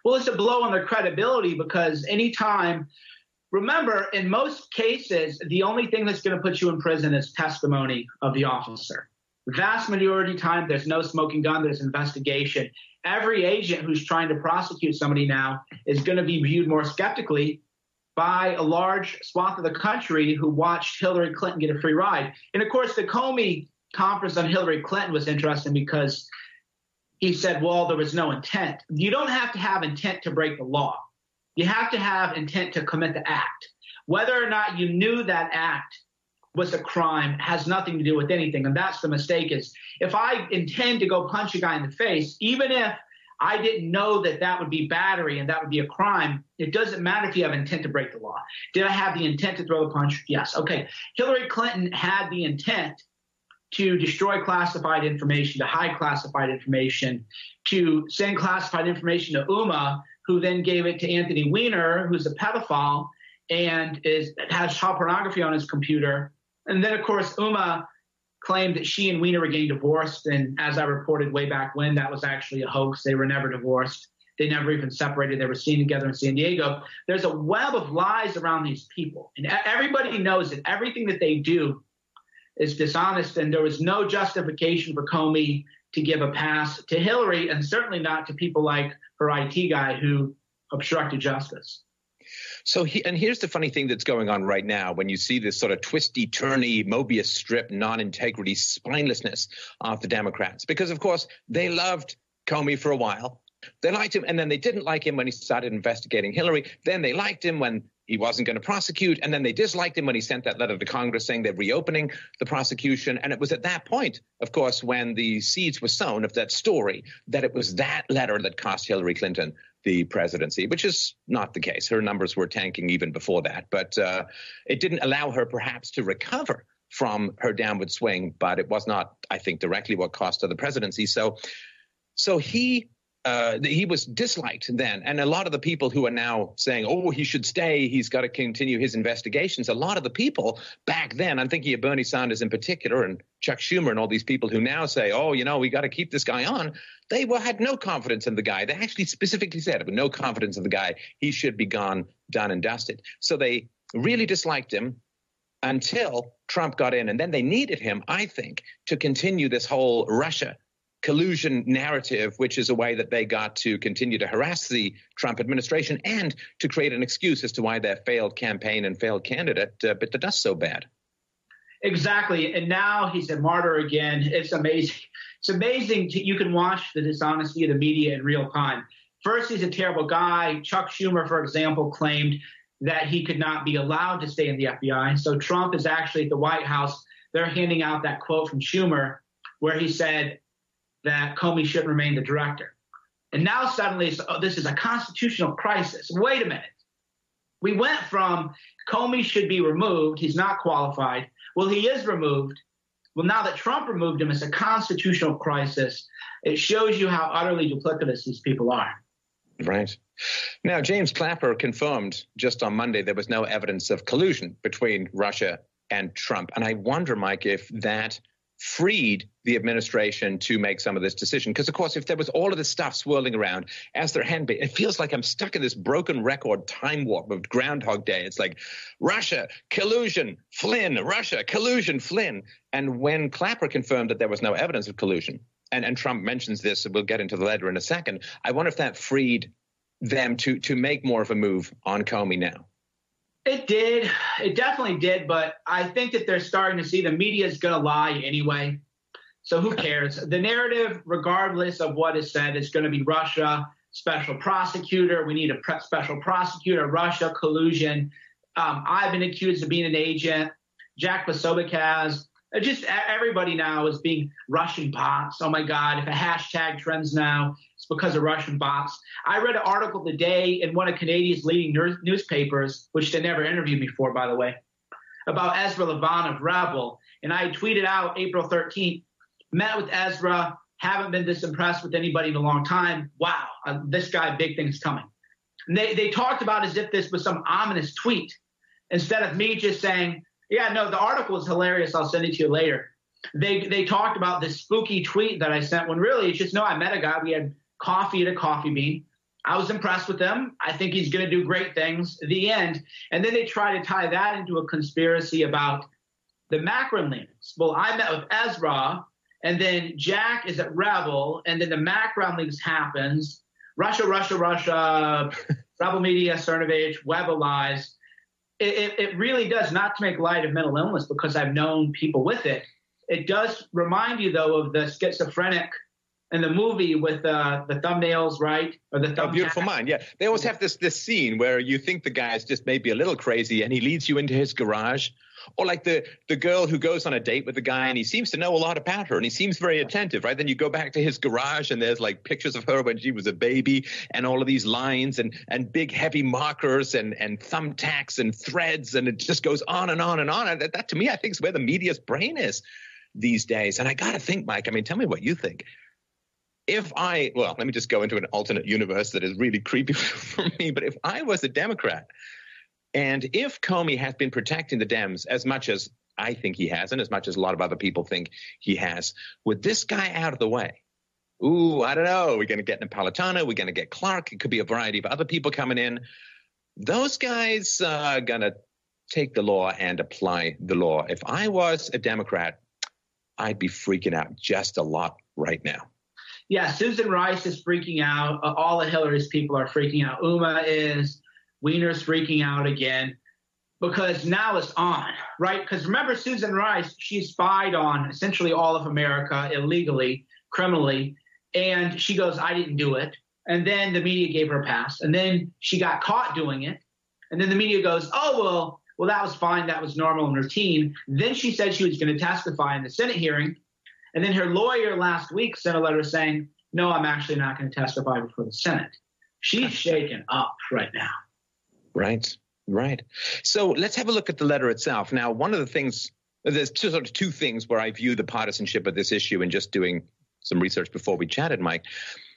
Well, it's a blow on their credibility because anytime – remember, in most cases, the only thing that's going to put you in prison is testimony of the officer. The vast majority of the time, there's no smoking gun, there's investigation. Every agent who's trying to prosecute somebody now is going to be viewed more skeptically by a large swath of the country who watched Hillary Clinton get a free ride. And, of course, the Comey conference on Hillary Clinton was interesting because he said, well, there was no intent. You don't have to have intent to break the law. You have to have intent to commit the act. Whether or not you knew that act was a crime has nothing to do with anything. And that's the mistake is if I intend to go punch a guy in the face, even if I didn't know that that would be battery and that would be a crime, it doesn't matter if you have intent to break the law. Did I have the intent to throw the punch? Yes. Okay. Hillary Clinton had the intent to destroy classified information, to hide classified information, to send classified information to Uma, who then gave it to Anthony Weiner, who's a pedophile and has child pornography on his computer. And then, of course, Uma claimed that she and Weiner were getting divorced. And as I reported way back when, that was actually a hoax. They were never divorced. They never even separated. They were seen together in San Diego. There's a web of lies around these people. And everybody knows that everything that they do is dishonest. And there was no justification for Comey to give a pass to Hillary, and certainly not to people like her IT guy who obstructed justice. So here's the funny thing that's going on right now when you see this sort of twisty, turny, Mobius strip, non-integrity, spinelessness of the Democrats. Because, of course, they loved Comey for a while. They liked him, and then they didn't like him when he started investigating Hillary. Then they liked him when he wasn't going to prosecute, and then they disliked him when he sent that letter to Congress saying they're reopening the prosecution. And it was at that point, of course, when the seeds were sown of that story, that it was that letter that cost Hillary Clinton the presidency, which is not the case. Her numbers were tanking even before that. But it didn't allow her perhaps to recover from her downward swing, but it was not, I think, directly what cost her the presidency. So he was disliked then. And a lot of the people who are now saying, oh, he should stay, he's got to continue his investigations. A lot of the people back then, I'm thinking of Bernie Sanders in particular and Chuck Schumer and all these people who now say, oh, you know, we got to keep this guy on. They had no confidence in the guy. They actually specifically said, with no confidence in the guy, he should be gone, done and dusted. So they really disliked him until Trump got in. And then they needed him, I think, to continue this whole Russia collusion narrative, which is a way that they got to continue to harass the Trump administration and to create an excuse as to why their failed campaign and failed candidate bit the dust so bad. Exactly. And now he's a martyr again. It's amazing. It's amazing. You can watch the dishonesty of the media in real time. First, he's a terrible guy. Chuck Schumer, for example, claimed that he could not be allowed to stay in the FBI. So Trump is actually at the White House. They're handing out that quote from Schumer where he said that Comey shouldn't remain the director. And now suddenly, this is a constitutional crisis. Wait a minute. We went from Comey should be removed. He's not qualified. Well, he is removed. Well, now that Trump removed him, it's a constitutional crisis. It shows you how utterly duplicitous these people are. Right. Now, James Clapper confirmed just on Monday there was no evidence of collusion between Russia and Trump. And I wonder, Mike, if that freed the administration to make some of this decision. Because, of course, if there was all of this stuff swirling around, as there had been, it feels like I'm stuck in this broken record time warp of Groundhog Day. It's like Russia, collusion, Flynn, Russia, collusion, Flynn. And when Clapper confirmed that there was no evidence of collusion, and Trump mentions this, and we'll get into the letter in a second, I wonder if that freed them to make more of a move on Comey now. It did. It definitely did. But I think that they're starting to see the media is going to lie anyway. So who cares? The narrative, regardless of what is said, is going to be Russia, special prosecutor. We need a special prosecutor, Russia, collusion. I've been accused of being an agent. Jack Posobiec has. Just everybody now is being Russian bots. Oh, my God. If a hashtag trends now, it's because of Russian bots. I read an article today in one of Canadia's leading newspapers, which they never interviewed me for, by the way, about Ezra Levant of Rebel. And I tweeted out April 13th, met with Ezra, haven't been this impressed with anybody in a long time. Wow, this guy, big things coming. And they talked about as if this was some ominous tweet instead of me just saying, yeah, no, the article is hilarious. I'll send it to you later. They talked about this spooky tweet that I sent when really it's just, no, I met a guy. We had coffee at a coffee bean. I was impressed with him. I think he's going to do great things. The end. And then they try to tie that into a conspiracy about the Macron links. Well, I met with Ezra, and then Jack is at Rebel, and then the Macron links happens. Russia, Rebel Media, Cernovich, Web of Lies. It really does, not to make light of mental illness because I've known people with it. It does remind you, though, of the schizophrenic in the movie with the thumbnails, right? Or the thumbtack. Beautiful Mind, yeah. They always have this scene where you think the guy's just maybe a little crazy and he leads you into his garage. Or like the girl who goes on a date with the guy and he seems to know a lot about her and he seems very attentive, right? Then you go back to his garage and there's like pictures of her when she was a baby and all of these lines and big heavy markers and thumbtacks and threads, and it just goes on and on and on. And that to me, I think is where the media's brain is these days. And I got to think, Mike, I mean, tell me what you think. Let me just go into an alternate universe that is really creepy for me. But if I was a Democrat, and if Comey has been protecting the Dems as much as I think he has, and as much as a lot of other people think he has, with this guy out of the way, I don't know. We're going to get Napolitano. We're going to get Clark. It could be a variety of other people coming in. Those guys are going to take the law and apply the law. If I was a Democrat, I'd be freaking out just a lot right now. Yeah, Susan Rice is freaking out. All of Hillary's people are freaking out. Uma is. Wiener's freaking out again because now it's on, right? Because remember, Susan Rice, she spied on essentially all of America illegally, criminally, and she goes, I didn't do it. And then the media gave her a pass. And then she got caught doing it. And then the media goes, oh, well, that was fine. That was normal and routine. Then she said she was going to testify in the Senate hearing. And then her lawyer last week sent a letter saying, no, I'm actually not going to testify before the Senate. She's shaken up right now. Right. So let's have a look at the letter itself. Now, one of the things, there's two things where I view the partisanship of this issue and just doing some research before we chatted, Mike.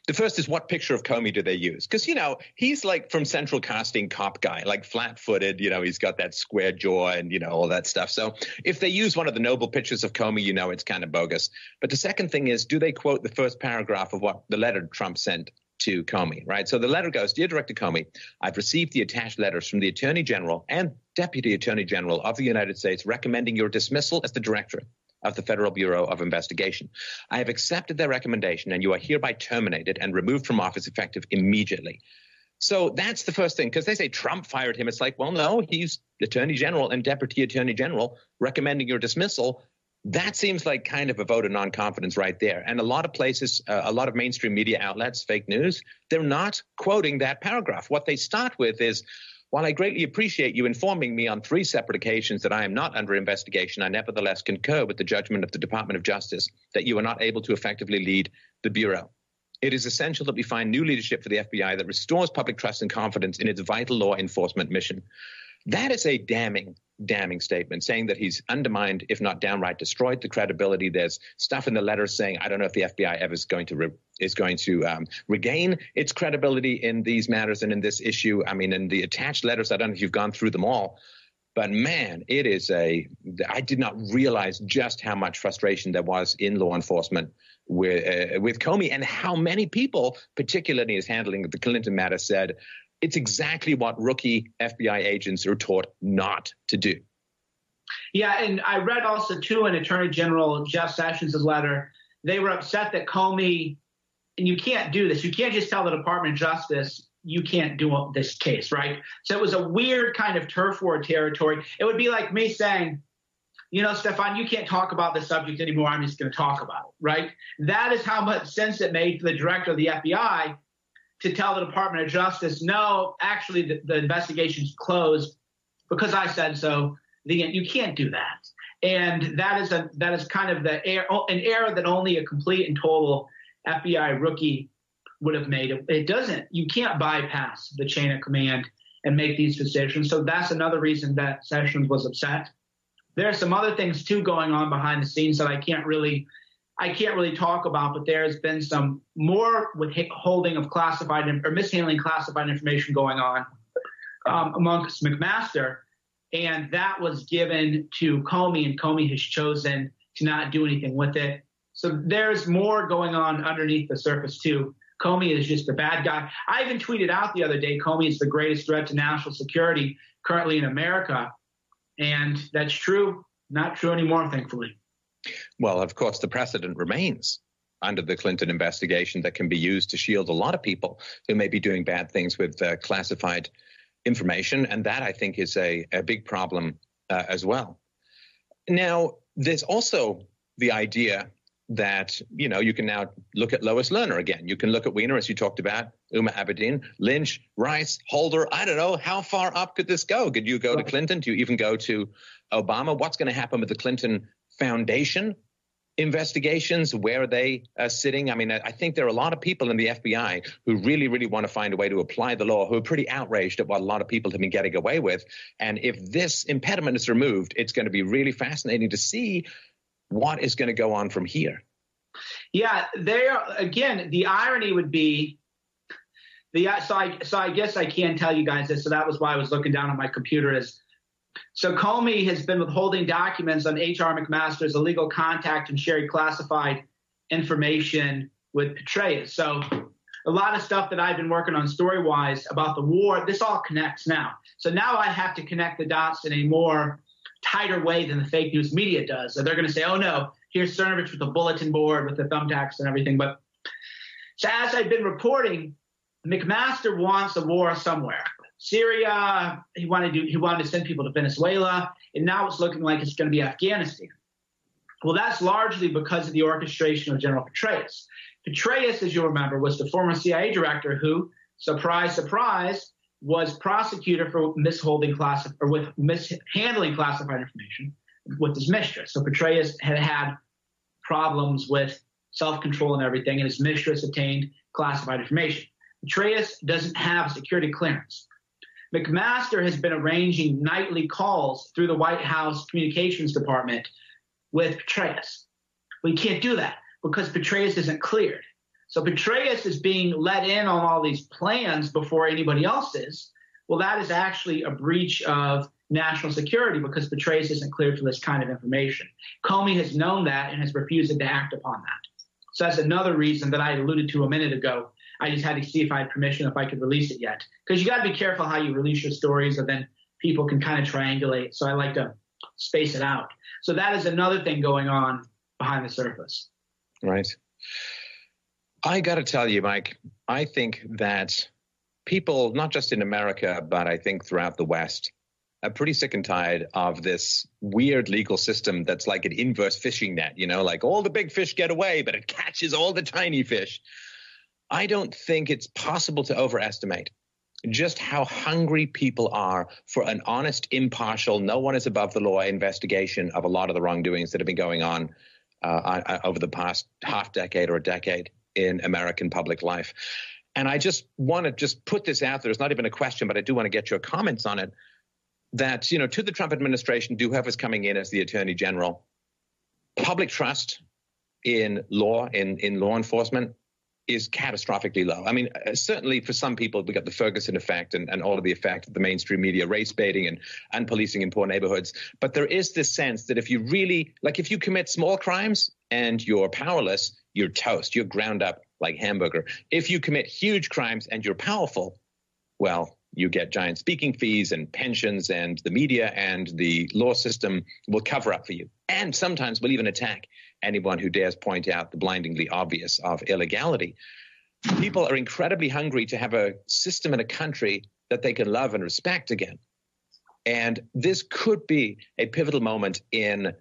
The first is, what picture of Comey do they use? Because, he's like from Central Casting cop guy, like flat-footed, he's got that square jaw and, all that stuff. So if they use one of the noble pictures of Comey, it's kind of bogus. But the second thing is, do they quote the first paragraph of what the letter Trump sent to Comey, right? So the letter goes, Dear Director Comey, I've received the attached letters from the Attorney General and Deputy Attorney General of the United States recommending your dismissal as the Director of the Federal Bureau of Investigation. I have accepted their recommendation and you are hereby terminated and removed from office effective immediately. So that's the first thing, because they say Trump fired him. It's like, well, no, he's Attorney General and Deputy Attorney General recommending your dismissal. That seems like kind of a vote of non-confidence right there. And a lot of places, a lot of mainstream media outlets, fake news, they're not quoting that paragraph. What they start with is, While I greatly appreciate you informing me on 3 separate occasions that I am not under investigation, I nevertheless concur with the judgment of the Department of Justice that you are not able to effectively lead the Bureau. It is essential that we find new leadership for the FBI that restores public trust and confidence in its vital law enforcement mission. That is a damning statement, saying that he's undermined, if not downright destroyed, the credibility. There's stuff in the letters saying, I don't know if the FBI ever is going to regain its credibility in these matters and in this issue. I mean, in the attached letters, I don't know if you've gone through them all, but man, I did not realize just how much frustration there was in law enforcement with Comey, and how many people, particularly his handling of the Clinton matter, said it's exactly what rookie FBI agents are taught not to do. Yeah, and I read also, too, in Attorney General Jeff Sessions' letter, they were upset that Comey, and you can't do this. You can't just tell the Department of Justice you can't do this case, right? So it was a weird kind of turf war territory. It would be like me saying, you know, Stefan, you can't talk about this subject anymore. I'm just going to talk about it, right? That is how much sense it made for the director of the FBI to tell the Department of Justice, no, actually the investigation's closed because I said so. You can't do that. And that is kind of an error that only a complete and total FBI rookie would have made. It doesn't. You can't bypass the chain of command and make these decisions. So that's another reason that Sessions was upset. There are some other things too going on behind the scenes that I can't really talk about, but there has been some more withholding of classified or mishandling classified information going on amongst McMaster, and that was given to Comey, and Comey has chosen to not do anything with it. So there's more going on underneath the surface too. Comey is just a bad guy. I even tweeted out the other day, Comey is the greatest threat to national security currently in America. And that's true. Not true anymore, thankfully. Well, of course, the precedent remains under the Clinton investigation that can be used to shield a lot of people who may be doing bad things with classified information. And that, I think, is a big problem as well. Now, there's also the idea that, you know, you can now look at Lois Lerner again. You can look at Weiner, as you talked about, Uma Abedin, Lynch, Rice, Holder. I don't know. How far up could this go? Could you go to Clinton? Do you even go to Obama? What's going to happen with the Clinton Foundation investigations? Where are they sitting? I mean, I think there are a lot of people in the FBI who really, really want to find a way to apply the law, who are pretty outraged at what a lot of people have been getting away with. And if this impediment is removed, it's going to be really fascinating to see what is going to go on from here. Yeah, again, the irony would be so I guess I can tell you guys this. So that was why I was looking down at my computer. So Comey has been withholding documents on H.R. McMaster's illegal contact and sharing classified information with Petraeus. So a lot of stuff that I've been working on story-wise about the war, this all connects now. So now I have to connect the dots in a more tighter way than the fake news media does. So they're going to say, oh, no, here's Cernovich with the bulletin board with the thumbtacks and everything. But so as I've been reporting, McMaster wants a war somewhere. Syria, he wanted to send people to Venezuela, and now it's looking like it's going to be Afghanistan. Well, that's largely because of the orchestration of General Petraeus. Petraeus, as you'll remember, was the former CIA director who, surprise, surprise, was prosecutor for mishandling classified information with his mistress. So Petraeus had problems with self-control and everything, and his mistress obtained classified information. Petraeus doesn't have a security clearance. McMaster has been arranging nightly calls through the White House Communications Department with Petraeus. Well, you can't do that because Petraeus isn't cleared. So Petraeus is being let in on all these plans before anybody else is. Well, that is actually a breach of national security because Petraeus isn't cleared for this kind of information. Comey has known that and has refused to act upon that. So that's another reason that I alluded to a minute ago. I just had to see if I had permission, if I could release it yet. Because you got to be careful how you release your stories, and then people can kind of triangulate. So I like to space it out. So that is another thing going on behind the surface. Right. I got to tell you, Mike, I think that people, not just in America, but I think throughout the West, are pretty sick and tired of this weird legal system that's like an inverse fishing net, you know, like all the big fish get away, but it catches all the tiny fish. I don't think it's possible to overestimate just how hungry people are for an honest, impartial, no one is above the law investigation of a lot of the wrongdoings that have been going on over the past half decade or a decade in American public life. And I just want to just put this out there. It's not even a question, but I do want to get your comments on it. That, to the Trump administration, whoever's coming in as the Attorney General, public trust in law, in law enforcement, is catastrophically low. I mean, certainly for some people, we got the Ferguson effect and all of the effect of the mainstream media, race baiting and policing in poor neighborhoods. But there is this sense that if you really, like if you commit small crimes and you're powerless, you're toast, you're ground up like hamburger. If you commit huge crimes and you're powerful, well, you get giant speaking fees and pensions, and the media and the law system will cover up for you. And sometimes will even attack anyone who dares point out the blindingly obvious of illegality. People are incredibly hungry to have a system and a country that they can love and respect again. And this could be a pivotal moment in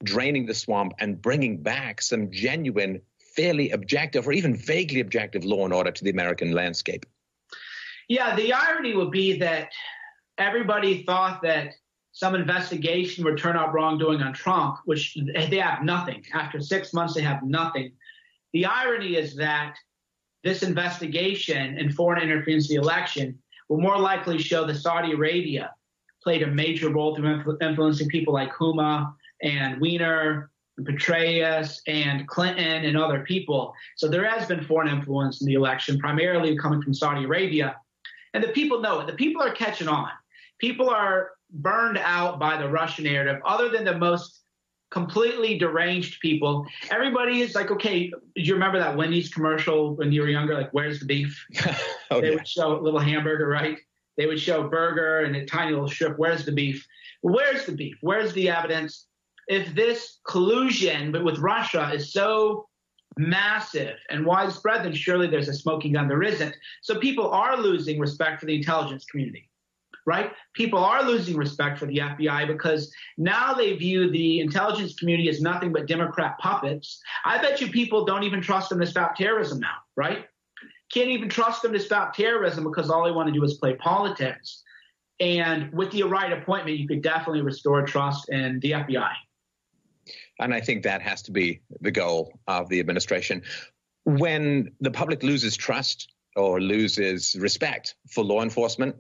draining the swamp and bringing back some genuine, fairly objective or even vaguely objective law and order to the American landscape. Yeah, the irony would be that everybody thought that some investigation would turn up wrongdoing on Trump, which they have nothing. After 6 months, they have nothing. The irony is that this investigation and foreign interference in the election will more likely show that Saudi Arabia played a major role through influencing people like Huma and Weiner and Petraeus and Clinton and other people. So there has been foreign influence in the election, primarily coming from Saudi Arabia. And the people know it. The people are catching on. People are burned out by the Russian narrative. Other than the most completely deranged people, everybody is like, okay, do you remember that Wendy's commercial when you were younger, like, where's the beef? They would show a little hamburger, right? They would show burger and a tiny little strip. Where's the beef? Where's the beef? Where's the evidence? If this collusion with Russia is so massive and widespread, then surely there's a smoking gun. There isn't. So people are losing respect for the intelligence community, right? People are losing respect for the FBI because now they view the intelligence community as nothing but Democrat puppets. I bet you people don't even trust them to stop terrorism now, right? Can't even trust them to stop terrorism because all they want to do is play politics. And with the right appointment, you could definitely restore trust in the FBI. And I think that has to be the goal of the administration. When the public loses trust or loses respect for law enforcement,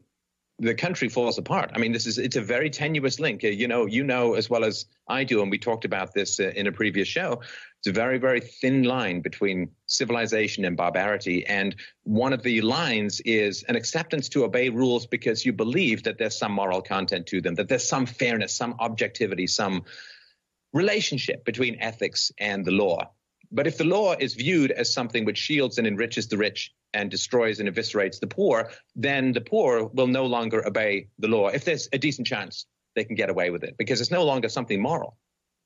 the country falls apart. I mean, it's a very tenuous link. You know as well as I do, and we talked about this in a previous show. It's a very, very thin line between civilization and barbarity. And one of the lines is an acceptance to obey rules because you believe that there's some moral content to them, that there's some fairness, some objectivity, some relationship between ethics and the law. But if the law is viewed as something which shields and enriches the rich and destroys and eviscerates the poor, then the poor will no longer obey the law if there's a decent chance they can get away with it, because it's no longer something moral.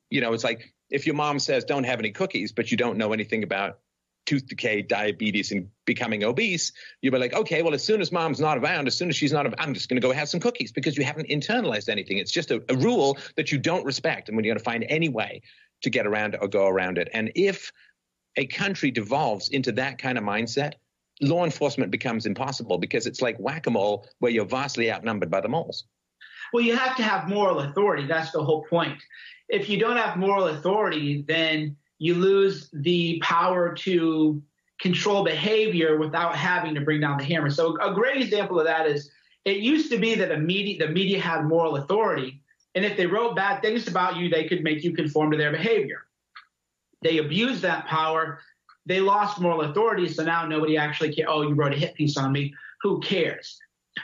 It's like if your mom says don't have any cookies, but you don't know anything about tooth decay, diabetes, and becoming obese, you'll be like, okay, well, as soon as mom's not around, as soon as she's not around, I'm just going to go have some cookies, because you haven't internalized anything. It's just a rule that you don't respect, and when you're going to find any way to get around it or go around it. And if a country devolves into that kind of mindset, law enforcement becomes impossible, because it's like whack-a-mole where you're vastly outnumbered by the moles. Well, you have to have moral authority. That's the whole point. If you don't have moral authority, then you lose the power to control behavior without having to bring down the hammer. So a great example of that is it used to be that the media had moral authority, and if they wrote bad things about you, they could make you conform to their behavior. They abused that power. They lost moral authority, so now nobody actually cares. Oh, you wrote a hit piece on me. Who cares?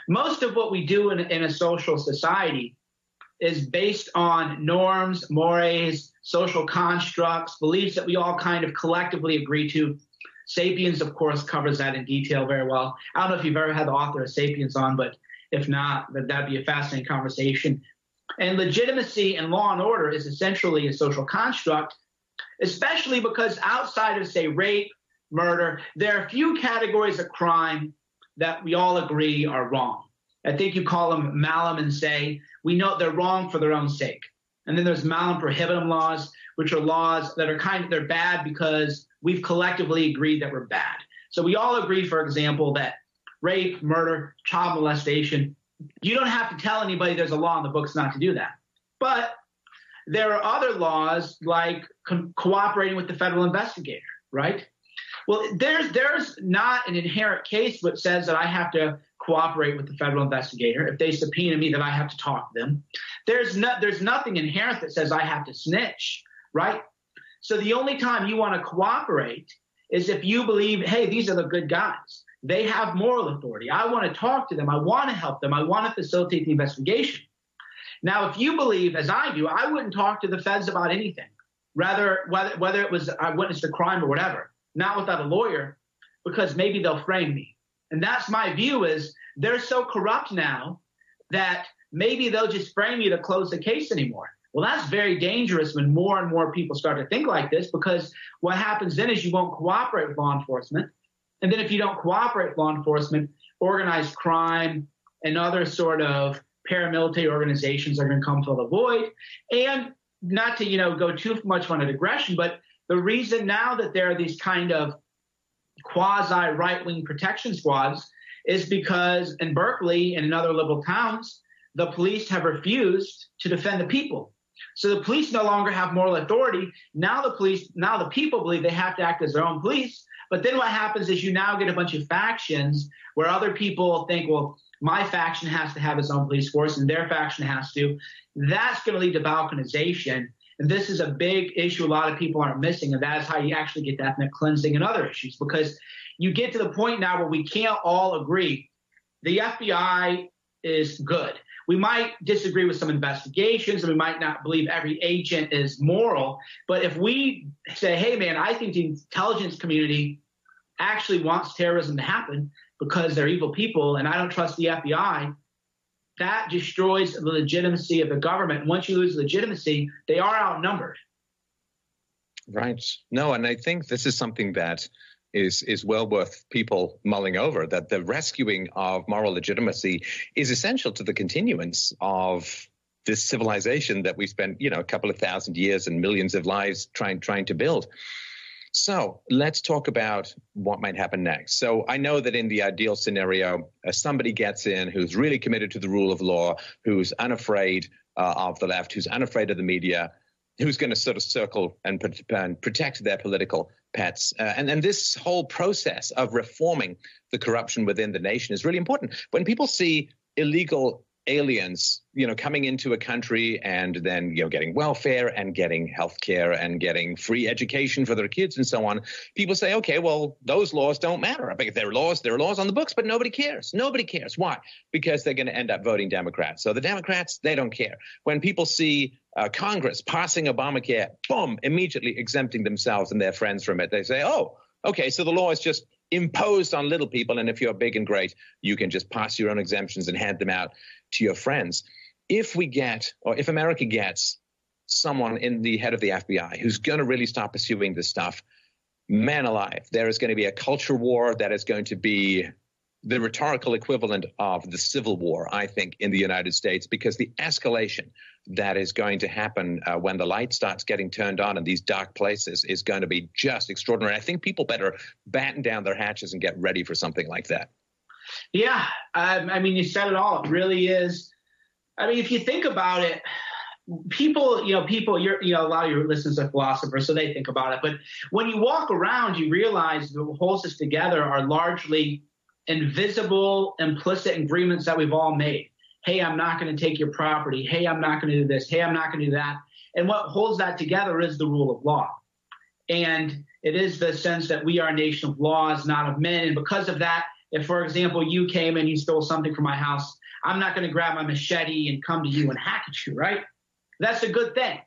Most of what we do in a social society is based on norms, mores, social constructs, beliefs that we all kind of collectively agree to. Sapiens, of course, covers that in detail very well. I don't know if you've ever had the author of Sapiens on, but if not, that'd be a fascinating conversation. And legitimacy and law and order is essentially a social construct, especially because outside of, say, rape, murder, there are a few categories of crime that we all agree are wrong. I think you call them malum and say, we know they're wrong for their own sake. And then there's malum prohibitum laws, which are laws that are they're bad because we've collectively agreed that we're bad. So we all agree, for example, that rape, murder, child molestation. You don't have to tell anybody there's a law in the books not to do that. But there are other laws like cooperating with the federal investigator, right? Well, there's not an inherent case which says that I have to cooperate with the federal investigator. If they subpoena me, that I have to talk to them. There's nothing inherent that says I have to snitch, right? So the only time you want to cooperate is if you believe, hey, these are the good guys. They have moral authority. I want to talk to them. I want to help them. I want to facilitate the investigation. Now, if you believe, as I do, I wouldn't talk to the feds about anything, rather whether it was I witnessed a crime or whatever, not without a lawyer, because maybe they'll frame me. And that's my view, is they're so corrupt now that maybe they'll just frame you to close the case anymore. Well, that's very dangerous when more and more people start to think like this, because what happens then is you won't cooperate with law enforcement. And then if you don't cooperate with law enforcement, organized crime and other sort of paramilitary organizations are going to come fill the void. And not to, go too much on a digression, but the reason now that there are these kind of quasi right-wing protection squads is because in Berkeley and in other liberal towns, the police have refused to defend the people. So the police no longer have moral authority. Now the people believe they have to act as their own police. But then what happens is you now get a bunch of factions where other people think, well, my faction has to have its own police force and their faction has to. That's going to lead to balkanization. And this is a big issue a lot of people aren't missing. And that is how you actually get to ethnic cleansing and other issues, because you get to the point now where we can't all agree. The FBI is good. We might disagree with some investigations and we might not believe every agent is moral. But if we say, hey, man, I think the intelligence community actually wants terrorism to happen because they're evil people and I don't trust the FBI, that destroys the legitimacy of the government. Once you lose legitimacy, they are outnumbered. Right. No, and I think this is something that is well worth people mulling over, that the rescuing of moral legitimacy is essential to the continuance of this civilization that we spent, a couple of thousand years and millions of lives trying to build. So let's talk about what might happen next. So I know that in the ideal scenario, somebody gets in who's really committed to the rule of law, who's unafraid of the left, who's unafraid of the media, who's going to sort of circle and protect their political pets. And this whole process of reforming the corruption within the nation is really important. When people see illegal aliens, coming into a country and then, getting welfare and getting health care and getting free education for their kids and so on, people say, okay, well, those laws don't matter. I mean, there are laws on the books, but nobody cares. Nobody cares. Why? Because they're going to end up voting Democrats. So the Democrats, they don't care. When people see Congress passing Obamacare, boom, immediately exempting themselves and their friends from it, they say, oh, okay, so the law is just imposed on little people. And if you're big and great, you can just pass your own exemptions and hand them out to your friends. If America gets someone in the head of the FBI who's going to really start pursuing this stuff, man alive, there is going to be a culture war that is going to be the rhetorical equivalent of the Civil War, I think, in the United States, because the escalation that is going to happen when the light starts getting turned on in these dark places is going to be just extraordinary. I think people better batten down their hatches and get ready for something like that. Yeah, I mean, you said it all. It really is. I mean, if you think about it, people, a lot of your listeners are philosophers, so they think about it. But when you walk around, you realize the holds us together are largely invisible, implicit agreements that we've all made. Hey, I'm not going to take your property. Hey, I'm not going to do this. Hey, I'm not going to do that. And what holds that together is the rule of law. And it is the sense that we are a nation of laws, not of men. And because of that, if, for example, you came and you stole something from my house, I'm not going to grab my machete and come to you and hack at you, right? That's a good thing.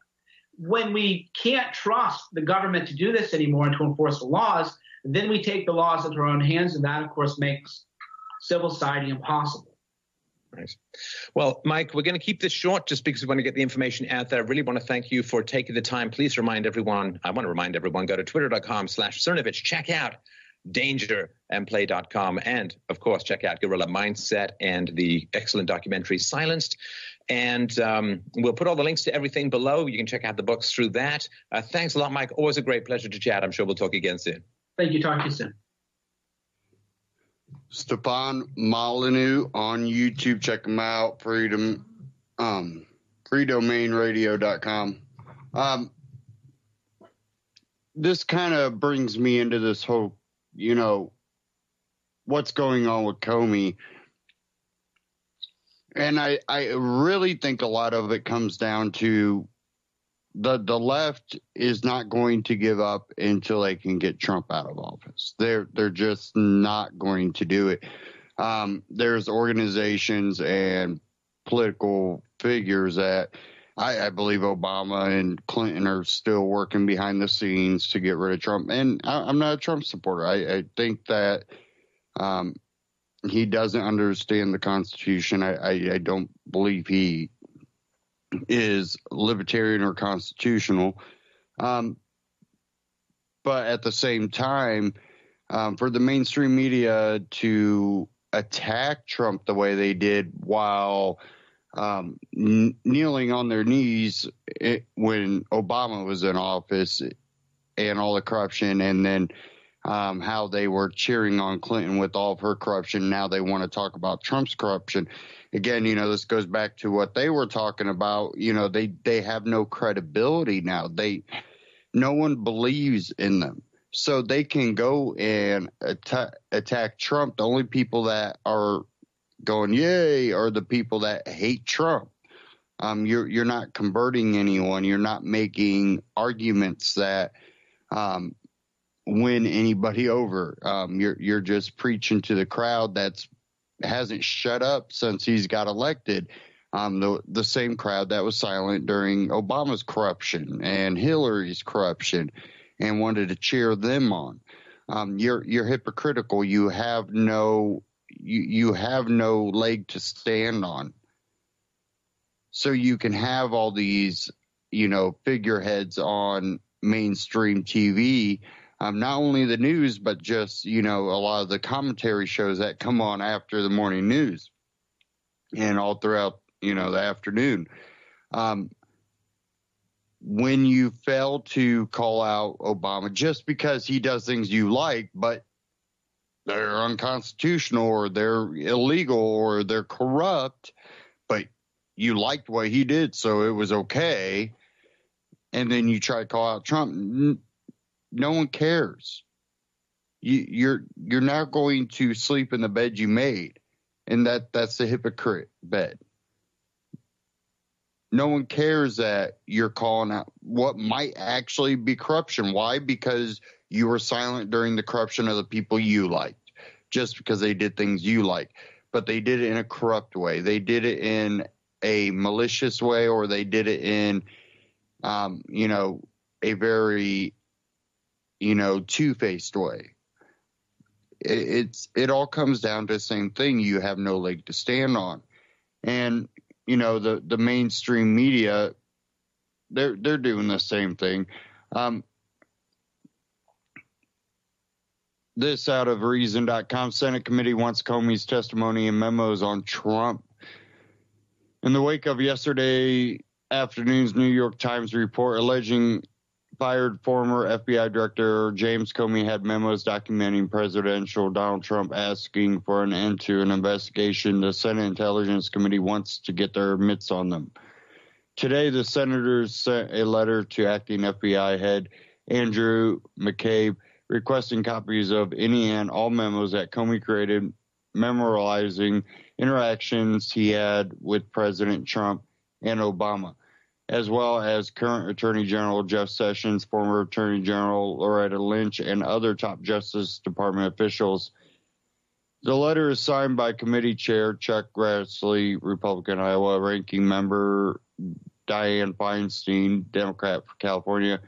When we can't trust the government to do this anymore and to enforce the laws, then we take the laws into our own hands, and that, of course, makes civil society impossible. Right. Well, Mike, we're going to keep this short just because we want to get the information out there. I really want to thank you for taking the time. Please remind everyone, go to twitter.com/Cernovich. Check out dangerandplay.com. And, of course, check out Guerrilla Mindset and the excellent documentary Silenced. And we'll put all the links to everything below. You can check out the books through that. Thanks a lot, Mike. Always a great pleasure to chat. I'm sure we'll talk again soon. Thank you. Talk to you soon. Stefan Molyneux on YouTube. Check him out. freedomainradio.com. This kind of brings me into this whole, what's going on with Comey. And I really think a lot of it comes down to the left is not going to give up until they can get Trump out of office. They're just not going to do it. There's organizations and political figures that I believe Obama and Clinton are still working behind the scenes to get rid of Trump. And I'm not a Trump supporter. I think that he doesn't understand the Constitution. I don't believe he is libertarian or constitutional. But at the same time, for the mainstream media to attack Trump the way they did while kneeling on their knees when Obama was in office and all the corruption, and then how they were cheering on Clinton with all of her corruption. Now they want to talk about Trump's corruption. Again, this goes back to what they were talking about. They have no credibility now. No one believes in them. So they can go and attack Trump. The only people that are going, yay, are the people that hate Trump. You're not converting anyone. You're not making arguments that win anybody over. You're just preaching to the crowd that's hasn't shut up since he's got elected. The same crowd that was silent during Obama's corruption and Hillary's corruption and wanted to cheer them on. You're hypocritical. You have no leg to stand on. So you can have all these, figureheads on mainstream TV, not only the news, but just, a lot of the commentary shows that come on after the morning news and all throughout, the afternoon. When you fail to call out Obama just because he does things you like, but they're unconstitutional or they're illegal or they're corrupt, but you liked what he did, so it was okay, and then you try to call out Trump, no one cares. You're not going to sleep in the bed you made, and that's the hypocrite bed. No one cares that you're calling out what might actually be corruption. Why? Because you were silent during the corruption of the people you liked, just because they did things you like. But they did it in a corrupt way. They did it in a malicious way, or they did it in, a very, two-faced way. It all comes down to the same thing. You have no leg to stand on. And, the mainstream media, they're doing the same thing. This out of Reason.com. Senate committee wants Comey's testimony and memos on Trump. In the wake of yesterday afternoon's New York Times report alleging fired former FBI Director James Comey had memos documenting presidential Donald Trump asking for an end to an investigation, the Senate Intelligence Committee wants to get their mitts on them. Today, the senators sent a letter to acting FBI head Andrew McCabe requesting copies of any and all memos that Comey created, memorializing interactions he had with President Trump and Obama, as well as current Attorney General Jeff Sessions, former Attorney General Loretta Lynch, and other top Justice Department officials. The letter is signed by Committee Chair Chuck Grassley, Republican, Iowa, Ranking Member Dianne Feinstein, Democrat for California,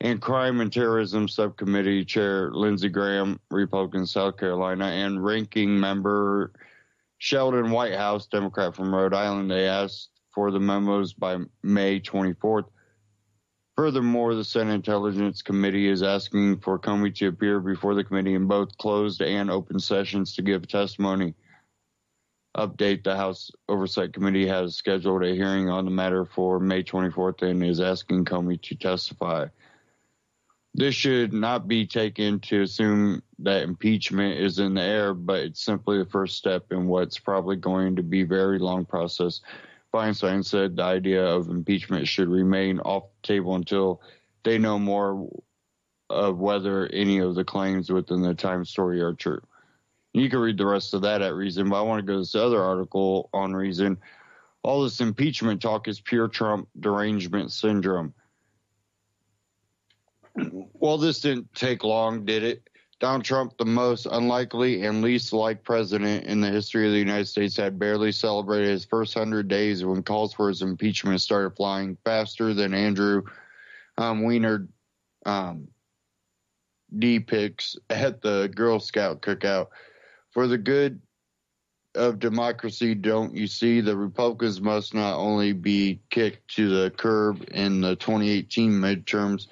and Crime and Terrorism Subcommittee Chair Lindsey Graham, Republican, South Carolina, and Ranking Member Sheldon Whitehouse, Democrat from Rhode Island. They asked for the memos by May 24th. Furthermore, the Senate Intelligence Committee is asking for Comey to appear before the committee in both closed and open sessions to give testimony. Update: the House Oversight Committee has scheduled a hearing on the matter for May 24th and is asking Comey to testify. This should not be taken to assume that impeachment is in the air, but it's simply the first step in what's probably going to be a very long process. Feinstein said the idea of impeachment should remain off the table until they know more of whether any of the claims within the Times story are true. You can read the rest of that at Reason, but I want to go to this other article on Reason. All this impeachment talk is pure Trump derangement syndrome. Well, this didn't take long, did it? Donald Trump, the most unlikely and least liked president in the history of the United States, had barely celebrated his first 100 days when calls for his impeachment started flying faster than Andrew Weiner depicts at the Girl Scout cookout. For the good of democracy, don't you see, the Republicans must not only be kicked to the curb in the 2018 midterms,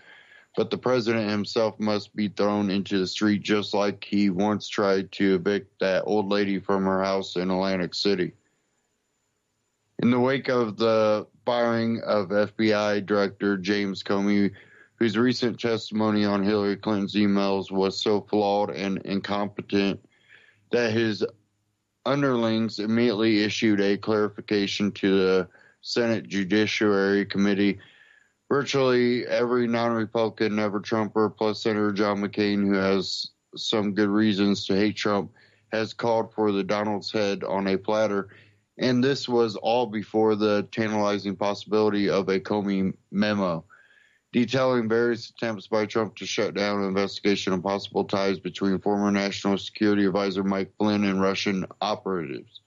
but the president himself must be thrown into the street, just like he once tried to evict that old lady from her house in Atlantic City. In the wake of the firing of FBI Director James Comey, whose recent testimony on Hillary Clinton's emails was so flawed and incompetent that his underlings immediately issued a clarification to the Senate Judiciary Committee, virtually every non-Republican, never-Trumper, plus Senator John McCain, who has some good reasons to hate Trump, has called for the Donald's head on a platter. And this was all before the tantalizing possibility of a Comey memo, detailing various attempts by Trump to shut down an investigation of possible ties between former National Security Advisor Mike Flynn and Russian operatives.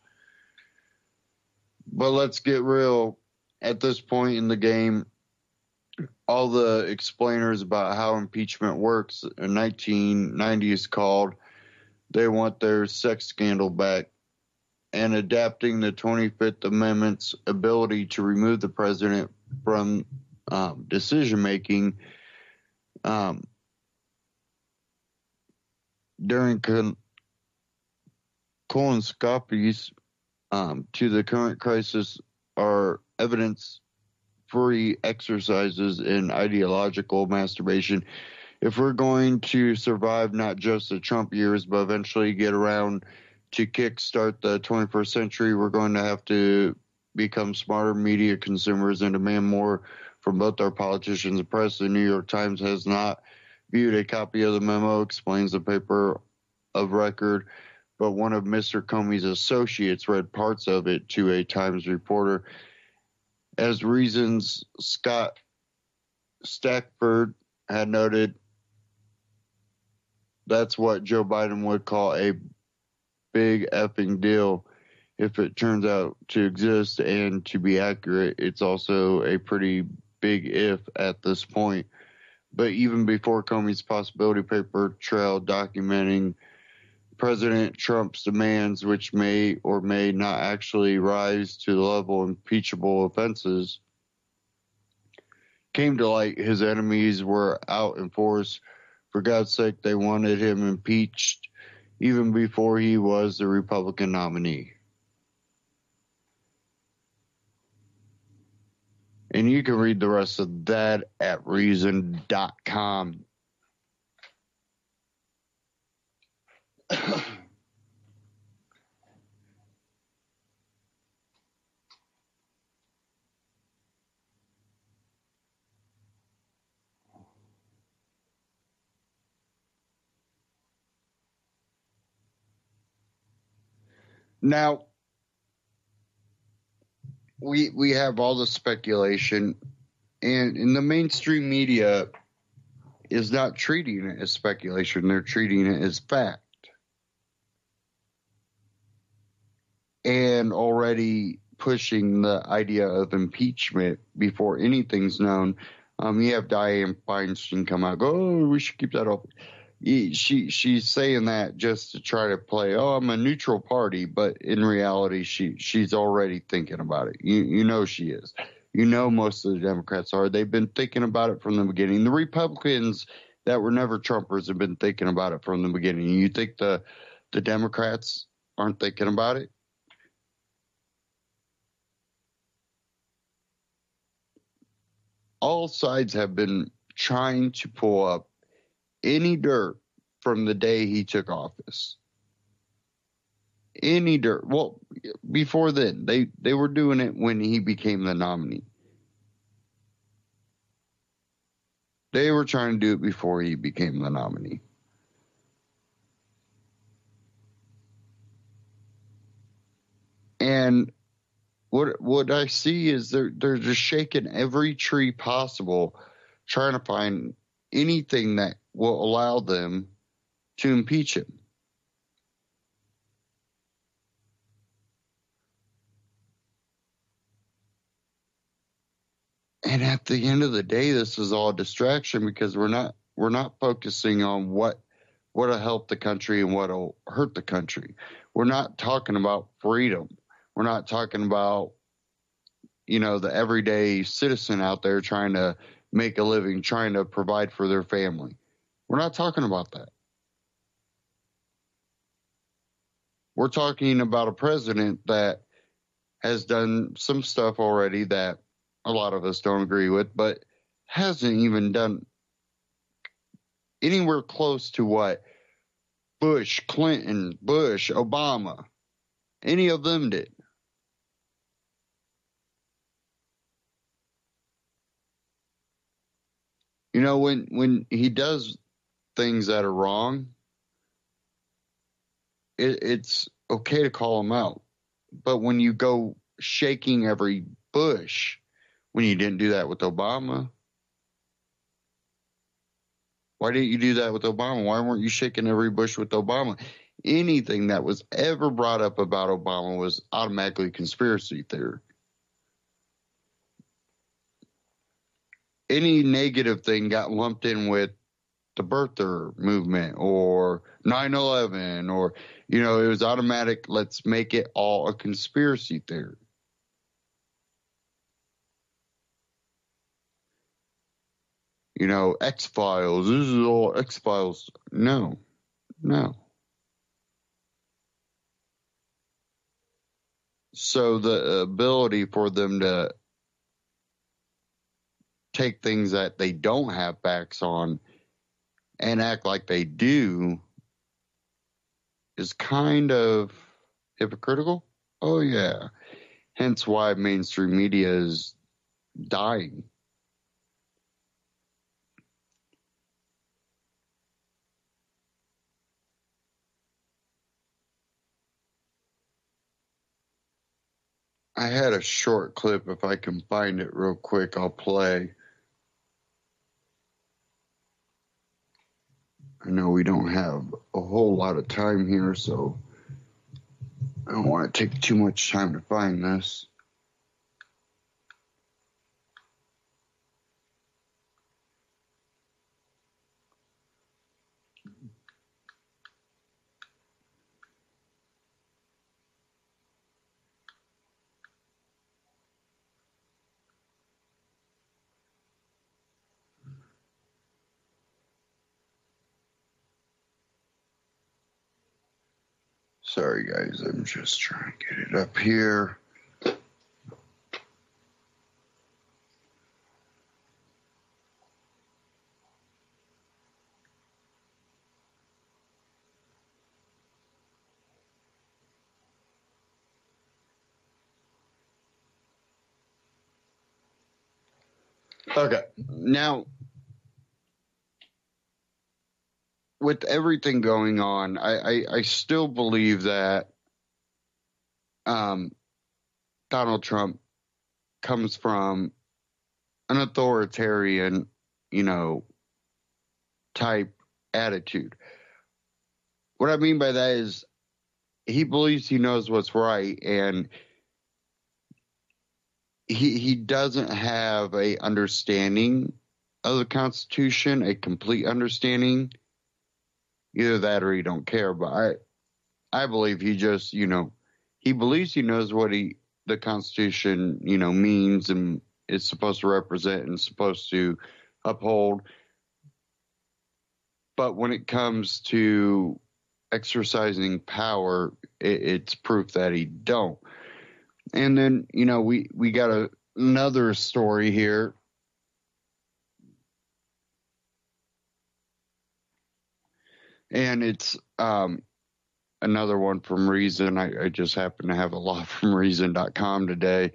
But let's get real. At this point in the game, all the explainers about how impeachment works in 1990s called, they want their sex scandal back, and adapting the 25th Amendment's ability to remove the president from decision-making during colonoscopies to the current crisis are evidence-free exercises in ideological masturbation. If we're going to survive not just the Trump years, but eventually get around to kickstart the 21st century, we're going to have to become smarter media consumers and demand more from both our politicians and press. The New York Times has not viewed a copy of the memo, explains the paper of record, but one of Mr. Comey's associates read parts of it to a Times reporter. As Reason's Scott Stackford had noted, that's what Joe Biden would call a big effing deal if it turns out to exist and to be accurate. It's also a pretty big if at this point. But even before Comey's possibility paper trail documenting President Trump's demands, which may or may not actually rise to the level of impeachable offenses, came to light, his enemies were out in force. For God's sake, they wanted him impeached even before he was the Republican nominee. And you can read the rest of that at Reason.com. Now, we have all the speculation, and in the mainstream media is not treating it as speculation. They're treating it as fact. And already pushing the idea of impeachment before anything's known. You have Dianne Feinstein come out and go, oh, we should keep that open. She's saying that just to try to play, oh, I'm a neutral party, but in reality, she's already thinking about it. You know she is. You know most of the Democrats are. They've been thinking about it from the beginning. The Republicans that were never Trumpers have been thinking about it from the beginning. You think the Democrats aren't thinking about it? All sides have been trying to pull up any dirt from the day he took office. Any dirt. Well, before then, they were doing it when he became the nominee. They were trying to do it before he became the nominee. And what I see is they're just shaking every tree possible, trying to find anything that will allow them to impeach him. And at the end of the day, this is all a distraction because we're not focusing on what'll help the country and what'll hurt the country. We're not talking about freedom. We're not talking about, the everyday citizen out there trying to make a living, trying to provide for their family. We're not talking about that. We're talking about a president that has done some stuff already that a lot of us don't agree with, but hasn't even done anywhere close to what Bush, Clinton, Obama, any of them did. When he does things that are wrong, it's okay to call him out. But when you go shaking every bush, when you didn't do that with Obama, why didn't you do that with Obama? Why weren't you shaking every bush with Obama? Anything that was ever brought up about Obama was automatically conspiracy theory. Any negative thing got lumped in with the birther movement or 9/11 or, it was automatic. Let's make it all a conspiracy theory. X-Files, this is all X-Files. No. So the ability for them to take things that they don't have facts on and act like they do is kind of hypocritical. Oh, yeah. Hence why mainstream media is dying. I had a short clip. If I can find it real quick, I'll play. I know we don't have a whole lot of time here, so I don't want to take too much time to find this. Sorry, guys. I'm just trying to get it up here. Okay. Now, with everything going on, I still believe that Donald Trump comes from an authoritarian, type attitude. What I mean by that is he believes he knows what's right, and he doesn't have a understanding of the Constitution, a complete understanding. Either that or he don't care. But I believe he just, he believes he knows what the Constitution, means and is supposed to represent and supposed to uphold. But when it comes to exercising power, it's proof that he don't. And then, we got another story here. And it's another one from Reason. I just happen to have a lot from Reason.com today.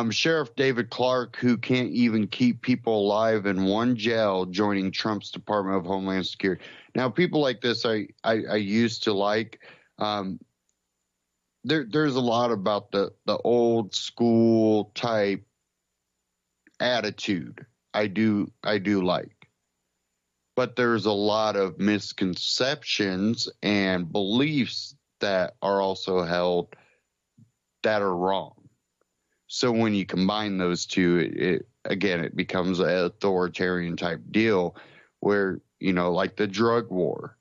Sheriff David Clark, who can't even keep people alive in one jail, joining Trump's Department of Homeland Security. Now, people like this I used to like. There's a lot about the old school type attitude I do like. But there's a lot of misconceptions and beliefs that are also held that are wrong. So when you combine those two, it becomes an authoritarian type deal where, like the drug war,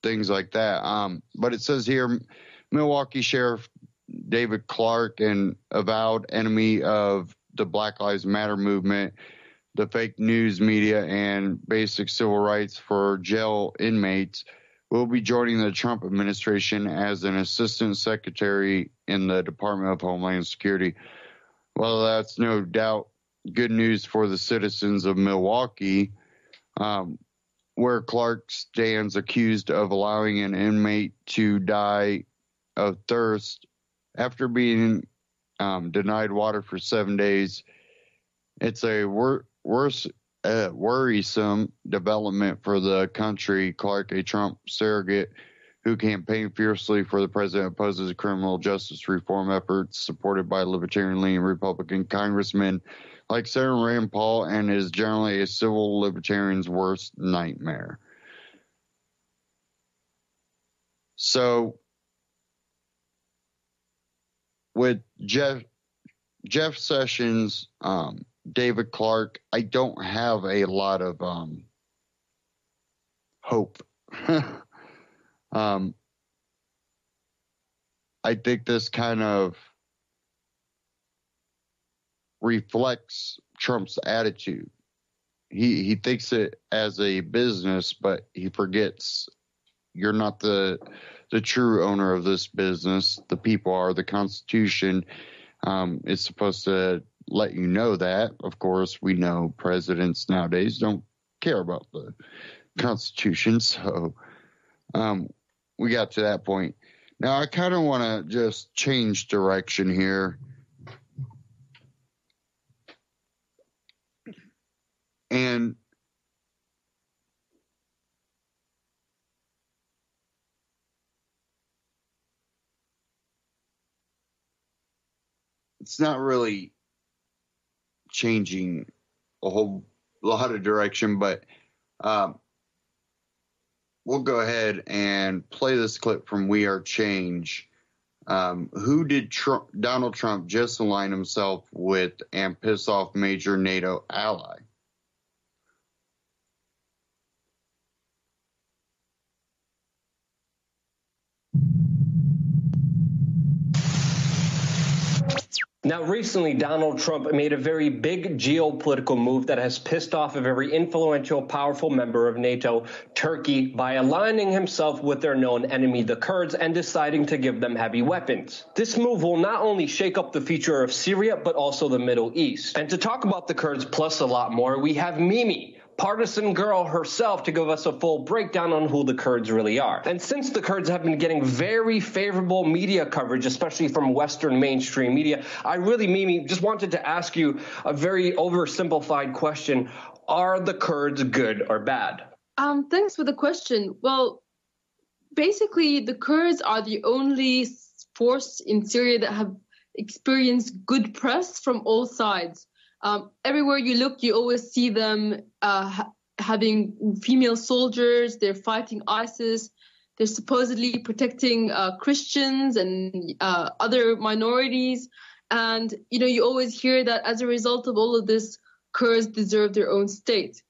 things like that. But it says here, Milwaukee Sheriff David Clark, an avowed enemy of the Black Lives Matter movement, the fake news media, and basic civil rights for jail inmates, will be joining the Trump administration as an assistant secretary in the Department of Homeland Security. Well, that's no doubt good news for the citizens of Milwaukee, where Clark stands accused of allowing an inmate to die of thirst after being denied water for 7 days. It's a worrisome development for the country. Clark, a Trump surrogate who campaigned fiercely for the president, opposes criminal justice reform efforts supported by libertarian-leaning Republican congressmen like Senator Rand Paul, and is generally a civil libertarian's worst nightmare. So, with Jeff Sessions, David Clark, I don't have a lot of hope. I think this kind of reflects Trump's attitude. He thinks it as a business, but he forgets you're not the true owner of this business. The people are. The Constitution is supposed to let you know that. Of course, we know presidents nowadays don't care about the Constitution, so we got to that point. Now, I kind of want to just change direction here. And it's not really changing a whole lot of direction, but we'll go ahead and play this clip from We Are Change. Who did Donald Trump just align himself with and piss off major NATO ally? Now, recently, Donald Trump made a very big geopolitical move that has pissed off a very influential, powerful member of NATO, Turkey, by aligning himself with their known enemy, the Kurds, and deciding to give them heavy weapons. This move will not only shake up the future of Syria, but also the Middle East. And to talk about the Kurds plus a lot more, we have Mimi, partisan girl herself, to give us a full breakdown on who the Kurds really are. And since the Kurds have been getting very favorable media coverage, especially from Western mainstream media, I really, Mimi, just wanted to ask you a very oversimplified question. Are the Kurds good or bad? Thanks for the question. Well, basically, the Kurds are the only force in Syria that have experienced good press from all sides. Everywhere you look, you always see them having female soldiers. They're fighting ISIS. They're supposedly protecting Christians and other minorities. And, you always hear that as a result of all of this, Kurds deserve their own state.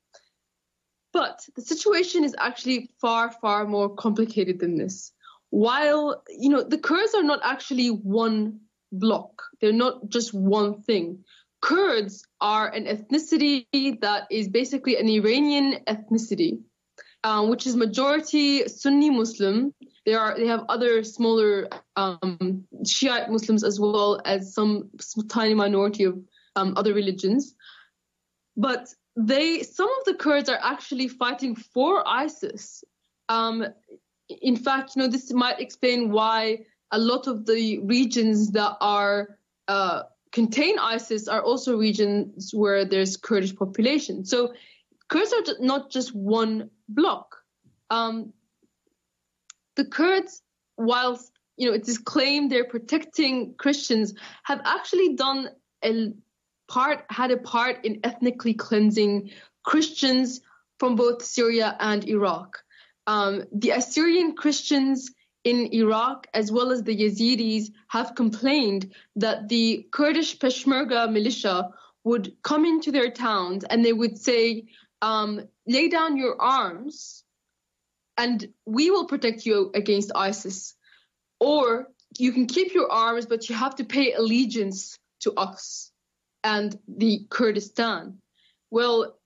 But the situation is actually far, far more complicated than this. While, the Kurds are not actually one bloc. They're not just one thing. Kurds are an ethnicity that is basically an Iranian ethnicity, which is majority Sunni Muslim. They have other smaller Shiite Muslims as well as some tiny minority of other religions. But some of the Kurds are actually fighting for ISIS. In fact, this might explain why a lot of the regions that are contain ISIS are also regions where there's Kurdish population. So Kurds are not just one bloc. The Kurds, whilst it is claimed they're protecting Christians, have actually had a part in ethnically cleansing Christians from both Syria and Iraq. The Assyrian Christians in Iraq, as well as the Yazidis, have complained that the Kurdish Peshmerga militia would come into their towns and they would say, lay down your arms and we will protect you against ISIS. Or you can keep your arms, but you have to pay allegiance to us and the Kurdistan. Well,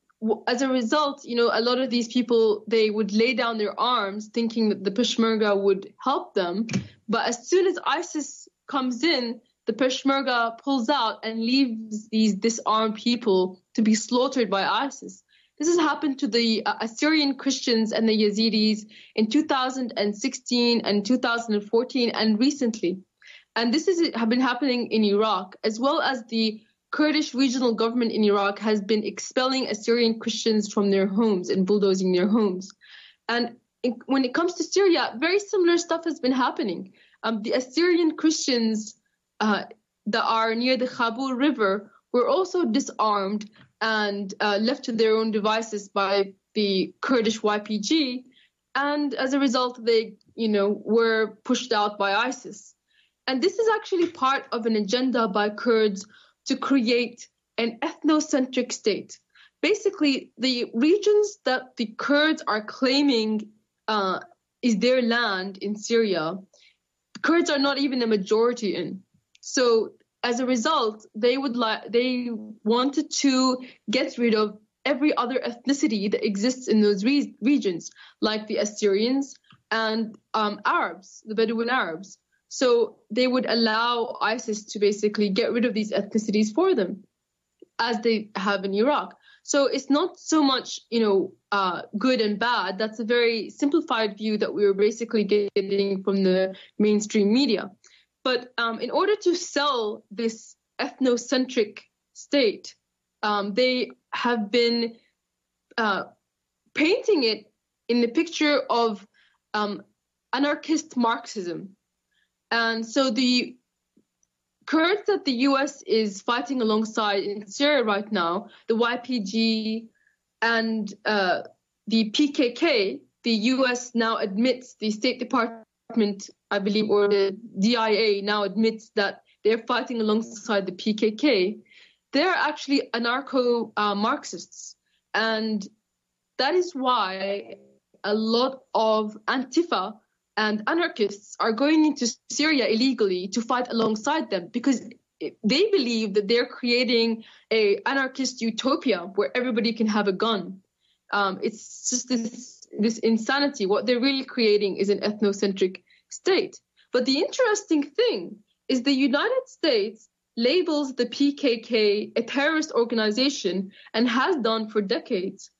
as a result, a lot of these people, they would lay down their arms thinking that the Peshmerga would help them. But as soon as ISIS comes in, the Peshmerga pulls out and leaves these disarmed people to be slaughtered by ISIS. This has happened to the Assyrian Christians and the Yazidis in 2016 and 2014 and recently. And this has been happening in Iraq, as well as the Kurdish regional government in Iraq has been expelling Assyrian Christians from their homes and bulldozing their homes. And when it comes to Syria, very similar stuff has been happening. The Assyrian Christians that are near the Khabur River were also disarmed and left to their own devices by the Kurdish YPG. And as a result, they, were pushed out by ISIS. And this is actually part of an agenda by Kurds to create an ethnocentric state. Basically, the regions that the Kurds are claiming is their land in Syria, Kurds are not even a majority in. So as a result, they wanted to get rid of every other ethnicity that exists in those regions, like the Assyrians and Arabs, the Bedouin Arabs. So they would allow ISIS to basically get rid of these ethnicities for them, as they have in Iraq. So it's not so much, good and bad. That's a very simplified view that we were basically getting from the mainstream media. But in order to sell this ethnocentric state, they have been painting it in the picture of anarchist Marxism. And so the Kurds that the U.S. is fighting alongside in Syria right now, the YPG and the PKK, the U.S. now admits, the State Department, I believe, or the DIA now admits that they're fighting alongside the PKK. They're actually anarcho-Marxists. And that is why a lot of Antifa and anarchists are going into Syria illegally to fight alongside them, because they believe that they're creating an anarchist utopia where everybody can have a gun. It's just this insanity. What they're really creating is an ethnocentric state. But the interesting thing is the United States labels the PKK a terrorist organization and has done for decades.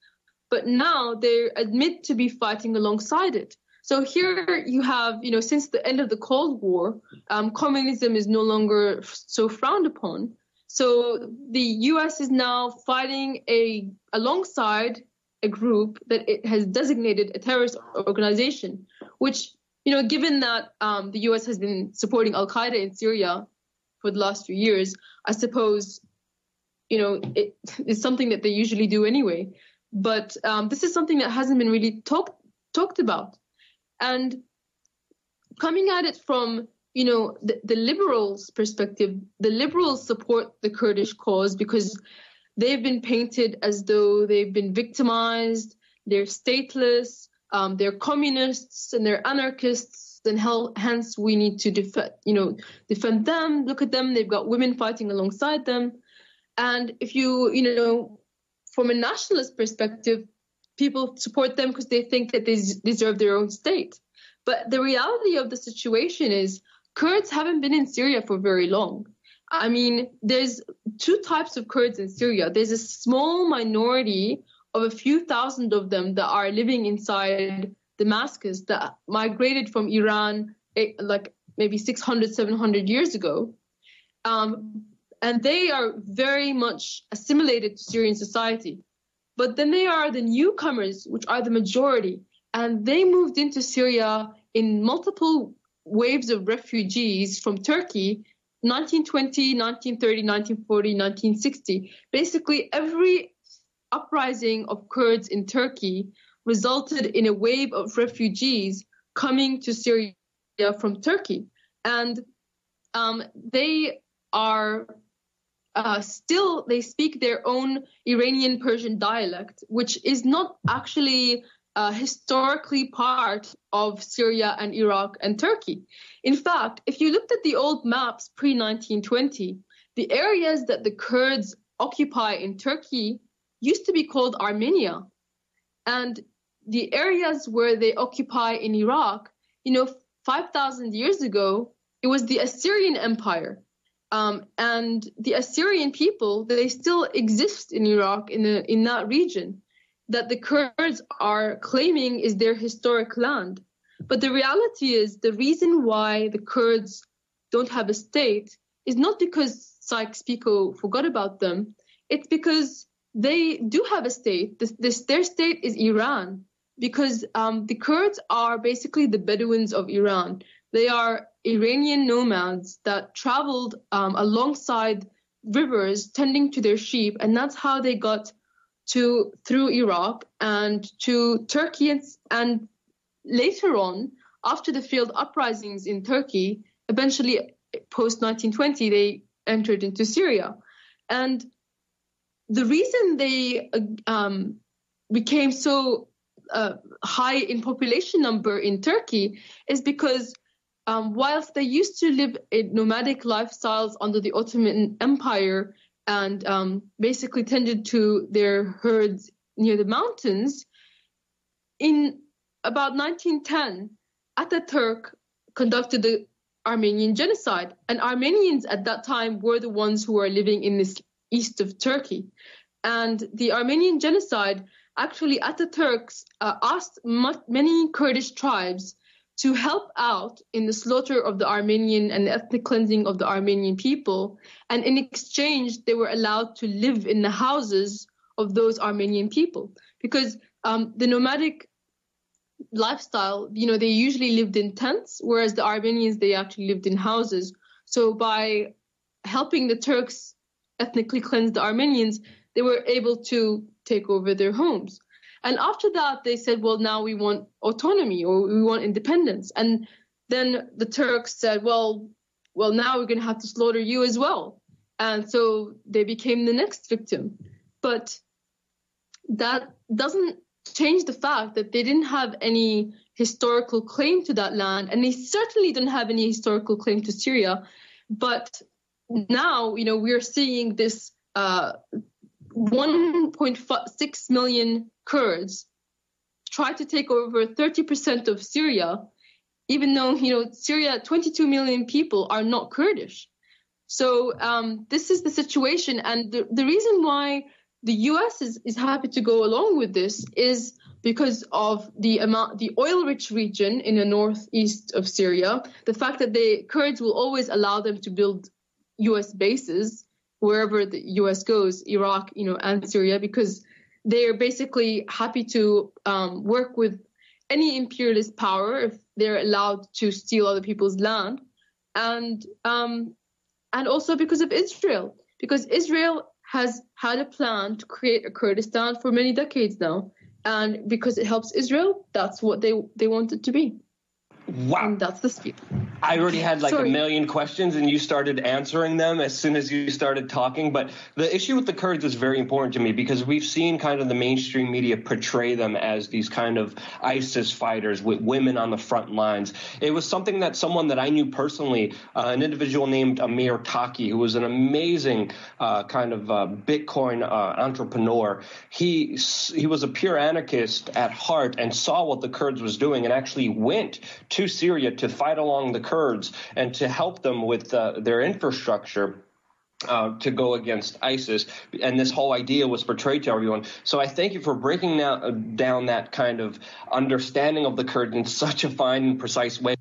But now they admit to be fighting alongside it. So here you have, since the end of the Cold War, communism is no longer so frowned upon. So the U.S. is now fighting alongside a group that it has designated a terrorist organization, which, given that the U.S. has been supporting Al-Qaeda in Syria for the last few years, I suppose, it's something that they usually do anyway. But this is something that hasn't been really talked about. And coming at it from, the liberals' perspective, the liberals support the Kurdish cause because they've been painted as though they've been victimized, they're stateless, they're communists, and they're anarchists, and hence we need to defend them. Look at them, they've got women fighting alongside them. And if you, from a nationalist perspective, people support them because they think that they deserve their own state. But the reality of the situation is Kurds haven't been in Syria for very long. I mean, there's two types of Kurds in Syria. There's a small minority of a few thousand of them that are living inside Damascus that migrated from Iran like maybe 600, 700 years ago. And they are very much assimilated to Syrian society. But then they are the newcomers, which are the majority. And they moved into Syria in multiple waves of refugees from Turkey, 1920, 1930, 1940, 1960. Basically, every uprising of Kurds in Turkey resulted in a wave of refugees coming to Syria from Turkey. And they are still, they speak their own Iranian Persian dialect, which is not actually historically part of Syria and Iraq and Turkey. In fact, if you looked at the old maps pre-1920, the areas that the Kurds occupy in Turkey used to be called Armenia. And the areas where they occupy in Iraq, 5,000 years ago, it was the Assyrian Empire. And the Assyrian people, they still exist in Iraq, in that region, that the Kurds are claiming is their historic land. But the reality is the reason why the Kurds don't have a state is not because Sykes-Picot forgot about them. It's because they do have a state. Their state is Iran, because the Kurds are basically the Bedouins of Iran. They are Iranian nomads that traveled alongside rivers tending to their sheep, and that's how they got through Iraq and to Turkey, and later on, after the failed uprisings in Turkey, eventually post-1920, they entered into Syria. And the reason they became so high in population number in Turkey is because whilst they used to live in nomadic lifestyles under the Ottoman Empire and basically tended to their herds near the mountains, in about 1910, Ataturk conducted the Armenian genocide. And Armenians at that time were the ones who were living in this east of Turkey. And the Armenian genocide, actually Ataturk asked many Kurdish tribes to help out in the slaughter of the Armenian and the ethnic cleansing of the Armenian people. And in exchange, they were allowed to live in the houses of those Armenian people. Because the nomadic lifestyle, they usually lived in tents, whereas the Armenians, they actually lived in houses. So by helping the Turks ethnically cleanse the Armenians, they were able to take over their homes. And after that, they said, well, now we want autonomy or we want independence. And then the Turks said, well, now we're going to have to slaughter you as well. And so they became the next victim. But that doesn't change the fact that they didn't have any historical claim to that land. And they certainly don't have any historical claim to Syria. But now, we're seeing this 1.6 million Kurds try to take over 30% of Syria, even though, Syria, 22 million people are not Kurdish. So this is the situation. And the reason why the U.S. is happy to go along with this is because of the oil-rich region in the northeast of Syria, the fact that the Kurds will always allow them to build U.S. bases wherever the U.S. goes, Iraq, and Syria, because they're basically happy to work with any imperialist power if they're allowed to steal other people's land, and also because of Israel, because Israel has had a plan to create a Kurdistan for many decades now, and because it helps Israel, that's what they want it to be. Wow. And that's the speech. I already had a million questions and you started answering them as soon as you started talking. But the issue with the Kurds is very important to me because we've seen kind of the mainstream media portray them as these kind of ISIS fighters with women on the front lines. It was something that someone that I knew personally, an individual named Amir Taki, who was an amazing Bitcoin entrepreneur. He was a pure anarchist at heart and saw what the Kurds was doing and actually went to Syria to fight along the Kurds and to help them with their infrastructure. to go against ISIS, and this whole idea was portrayed to everyone. So I thank you for breaking down that kind of understanding of the Kurds in such a fine and precise way.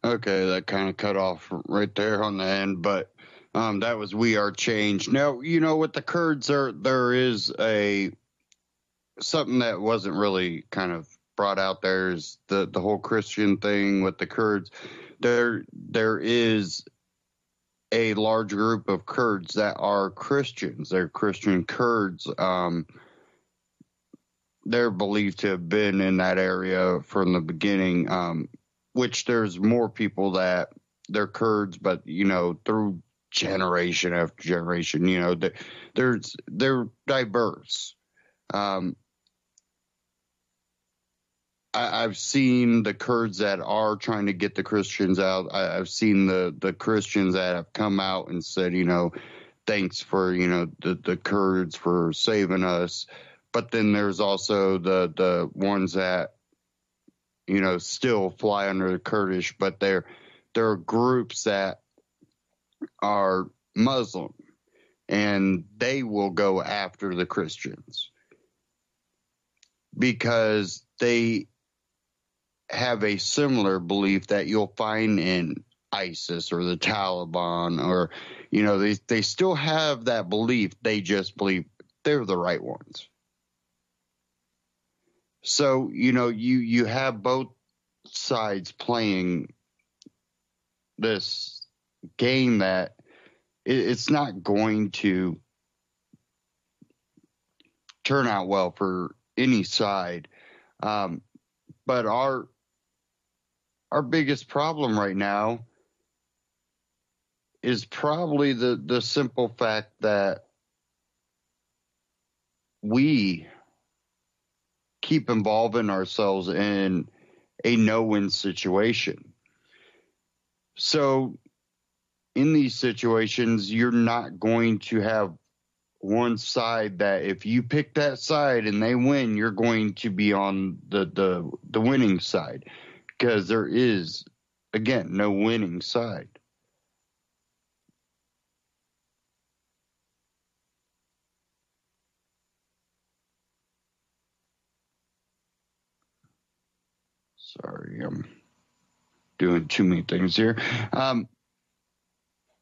Okay, that kind of cut off right there on the end, but that was We Are Change. Now, with the Kurds, there is something that wasn't really kind of brought out there is the whole Christian thing with the Kurds. There is a large group of Kurds that are Christians. They're Christian Kurds. They're believed to have been in that area from the beginning, which there's more people that they're Kurds, but, through generation after generation, they're diverse. I've seen the Kurds that are trying to get the Christians out. I've seen the Christians that have come out and said, thanks for, the Kurds for saving us. But then there's also the ones that, still fly under the Kurdish, but there are groups that are Muslim and they will go after the Christians because they have a similar belief that you'll find in ISIS or the Taliban, or, they still have that belief. They just believe they're the right ones. So, you have both sides playing this game that it's not going to turn out well for any side. But our biggest problem right now is probably the simple fact that we keep involving ourselves in a no-win situation. So in these situations, you're not going to have one side that if you pick that side and they win, you're going to be on the winning side, because there is, again, no winning side. Sorry, I'm doing too many things here.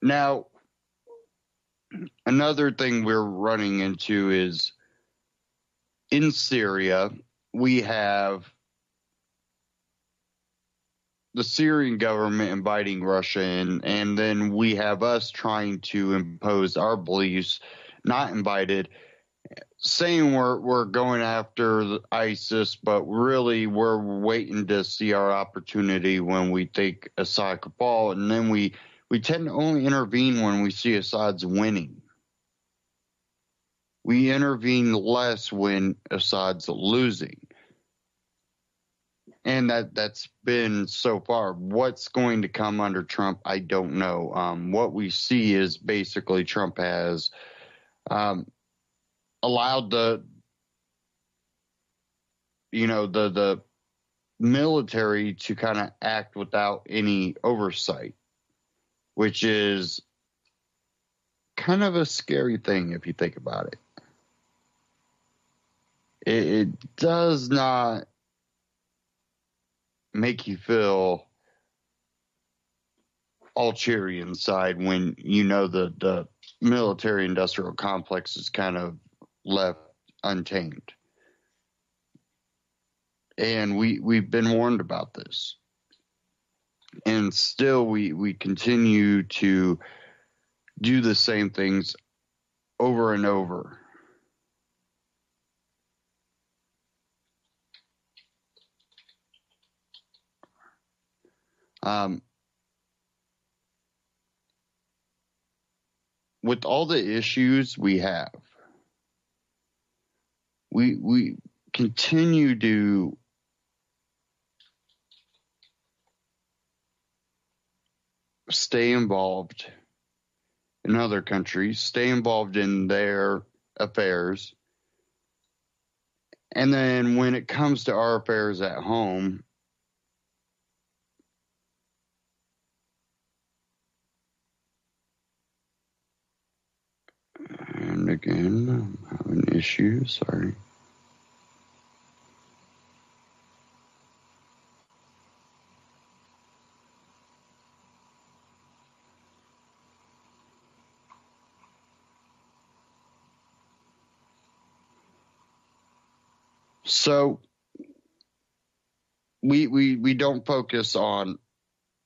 Now, another thing we're running into is in Syria, we have the Syrian government inviting Russia in, and then we have us trying to impose our beliefs, not invited, saying we're going after ISIS, but really we're waiting to see our opportunity when we think Assad could fall, and then we tend to only intervene when we see Assad's winning. We intervene less when Assad's losing. And that's been so far. What's going to come under Trump, I don't know. What we see is basically Trump has allowed the military to kind of act without any oversight, which is kind of a scary thing if you think about it. It does not make you feel all cheery inside when the military industrial complex is kind of left untamed. And we've been warned about this. And still we continue to do the same things over and over. With all the issues we have, we continue to stay involved in other countries, stay involved in their affairs. And then when it comes to our affairs at home, happened again. I'm having issues. Sorry. So we don't focus on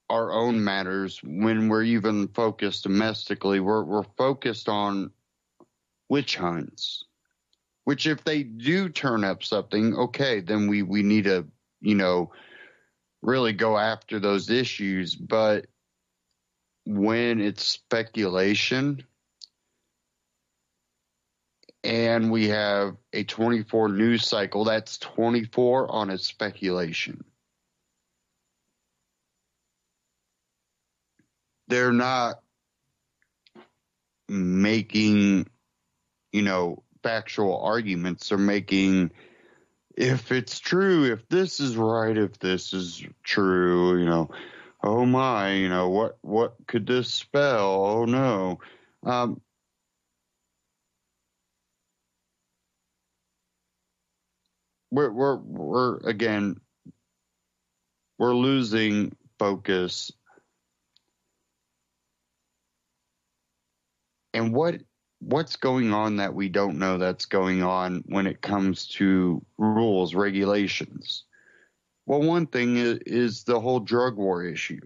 our own matters when we're even focused domestically. We're focused on witch hunts, which if they do turn up something, okay, then we need to, really go after those issues. But when it's speculation and we have a 24 news cycle, that's 24 on a speculation. They're not making, factual arguments. They're making, if it's true, if this is right, if this is true, oh my, what could this spell? Oh no. We're again, we're losing focus. And what's going on that we don't know that's going on when it comes to rules, regulations? Well, one thing is the whole drug war issue.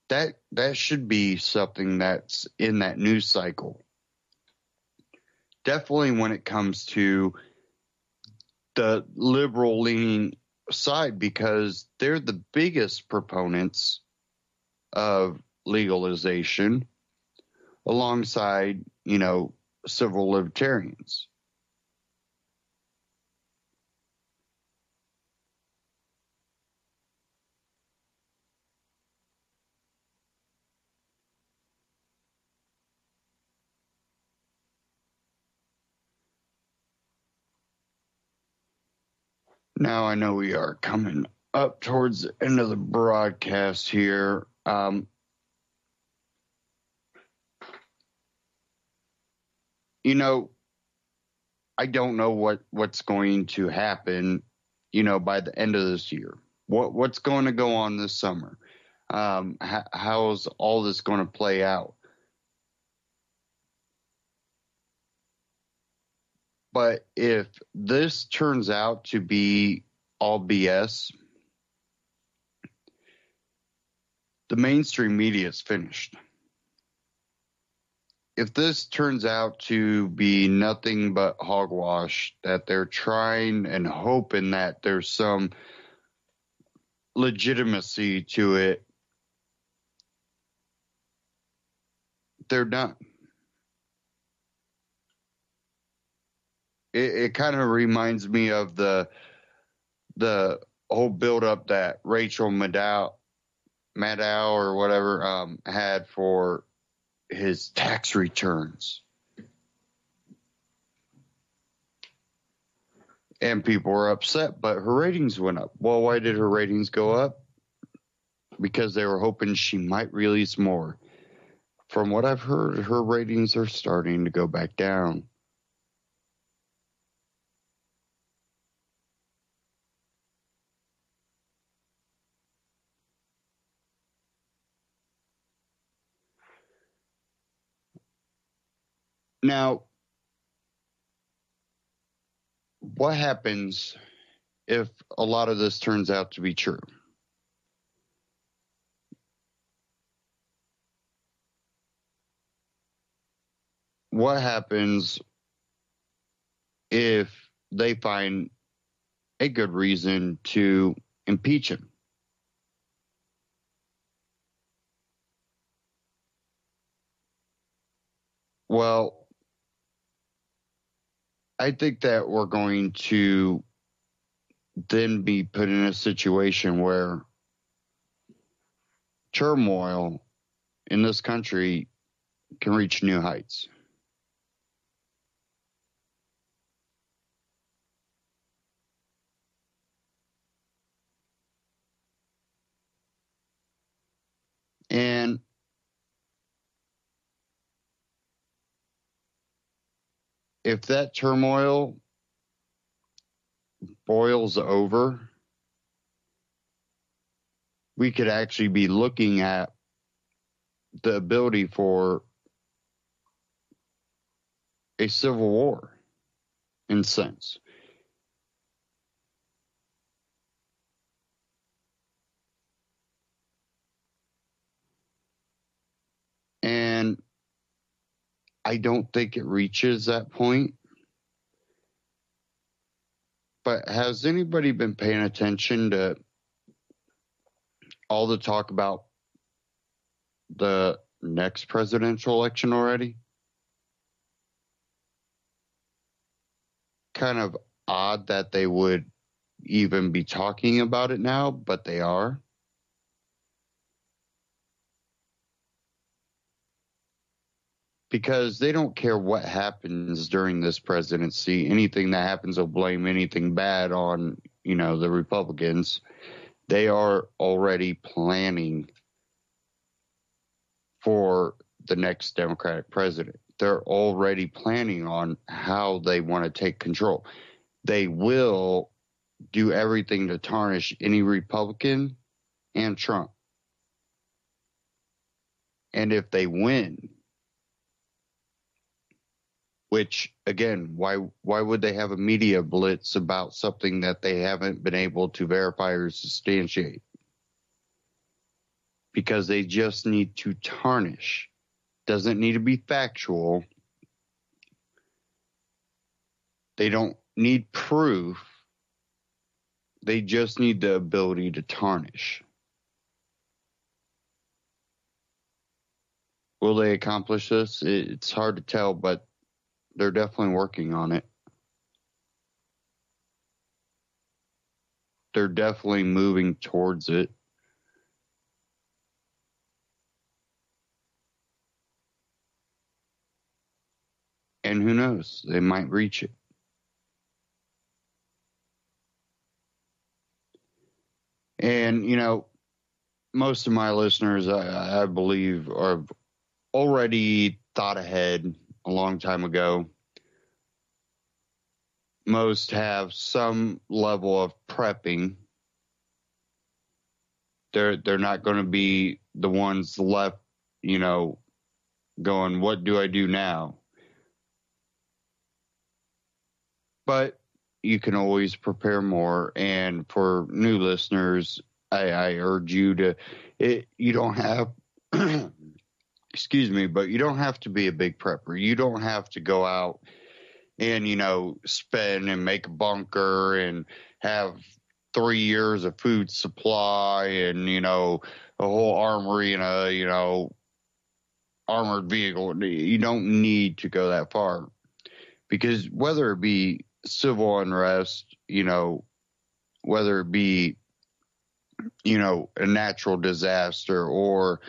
That should be something that's in that news cycle. Definitely when it comes to the liberal leaning side, because they're the biggest proponents of legalization alongside, civil libertarians. Now I know we are coming up towards the end of the broadcast here. I don't know what's going to happen, by the end of this year. What's going to go on this summer? How's all this going to play out? But if this turns out to be all BS, the mainstream media is finished. If this turns out to be nothing but hogwash, that they're trying and hoping that there's some legitimacy to it, they're done. It kind of reminds me of the whole buildup that Rachel Maddow or whatever had for his tax returns. And people were upset, but her ratings went up. Well, why did her ratings go up? Because they were hoping she might release more. From what I've heard, her ratings are starting to go back down. Now, what happens if a lot of this turns out to be true? What happens if they find a good reason to impeach him? Well, I think that we're going to then be put in a situation where turmoil in this country can reach new heights. And if that turmoil boils over, we could actually be looking at the ability for a civil war, in a sense. And I don't think it reaches that point. But has anybody been paying attention to all the talk about the next presidential election already? Kind of odd that they would even be talking about it now, but they are. Because they don't care what happens during this presidency. Anything that happens, they'll blame anything bad on, the Republicans. They are already planning for the next Democratic president. They're already planning on how they want to take control. They will do everything to tarnish any Republican and Trump. And if they win, which, again, why would they have a media blitz about something that they haven't been able to verify or substantiate? Because they just need to tarnish. Doesn't need to be factual. They don't need proof. They just need the ability to tarnish. Will they accomplish this? It's hard to tell, but they're definitely working on it. They're definitely moving towards it. And who knows? They might reach it. And, most of my listeners, I believe, have already thought ahead a long time ago. Most have some level of prepping. They're not going to be the ones left, going, what do I do now? But you can always prepare more. And for new listeners, I urge you to, you don't have, excuse me, but you don't have to be a big prepper. You don't have to go out and, spend and make a bunker and have 3 years of food supply and, a whole armory and a, armored vehicle. You don't need to go that far, because whether it be civil unrest, whether it be, a natural disaster or,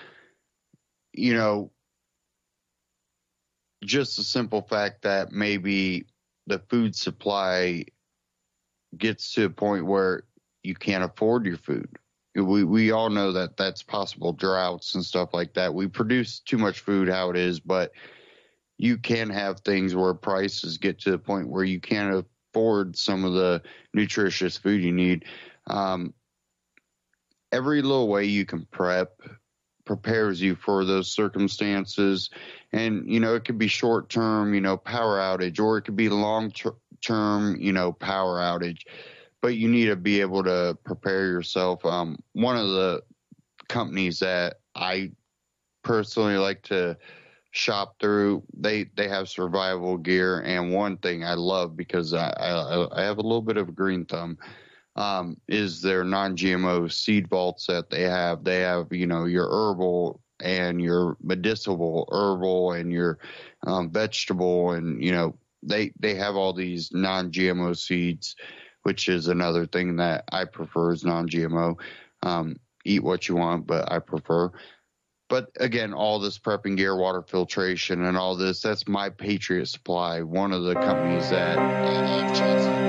just the simple fact that maybe the food supply gets to a point where you can't afford your food. We all know that that's possible, droughts and stuff like that. We produce too much food how it is, but you can have things where prices get to the point where you can't afford some of the nutritious food you need. Every little way you can prepares you for those circumstances. And, it could be short term, power outage, or it could be long term, power outage. But you need to be able to prepare yourself. One of the companies that I personally like to shop through, they have survival gear. And one thing I love, because I have a little bit of a green thumb, is their non-GMO seed vaults that they have. They have, your herbal and your medicinal herbal and your vegetable, and, they have all these non-GMO seeds, which is another thing that I prefer is non-GMO. Eat what you want, but I prefer. But again, all this prepping gear, water filtration, and all this, that's My Patriot Supply, one of the companies that I've chosen.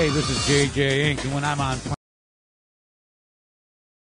Hey, this is JJ Inc. And when I'm on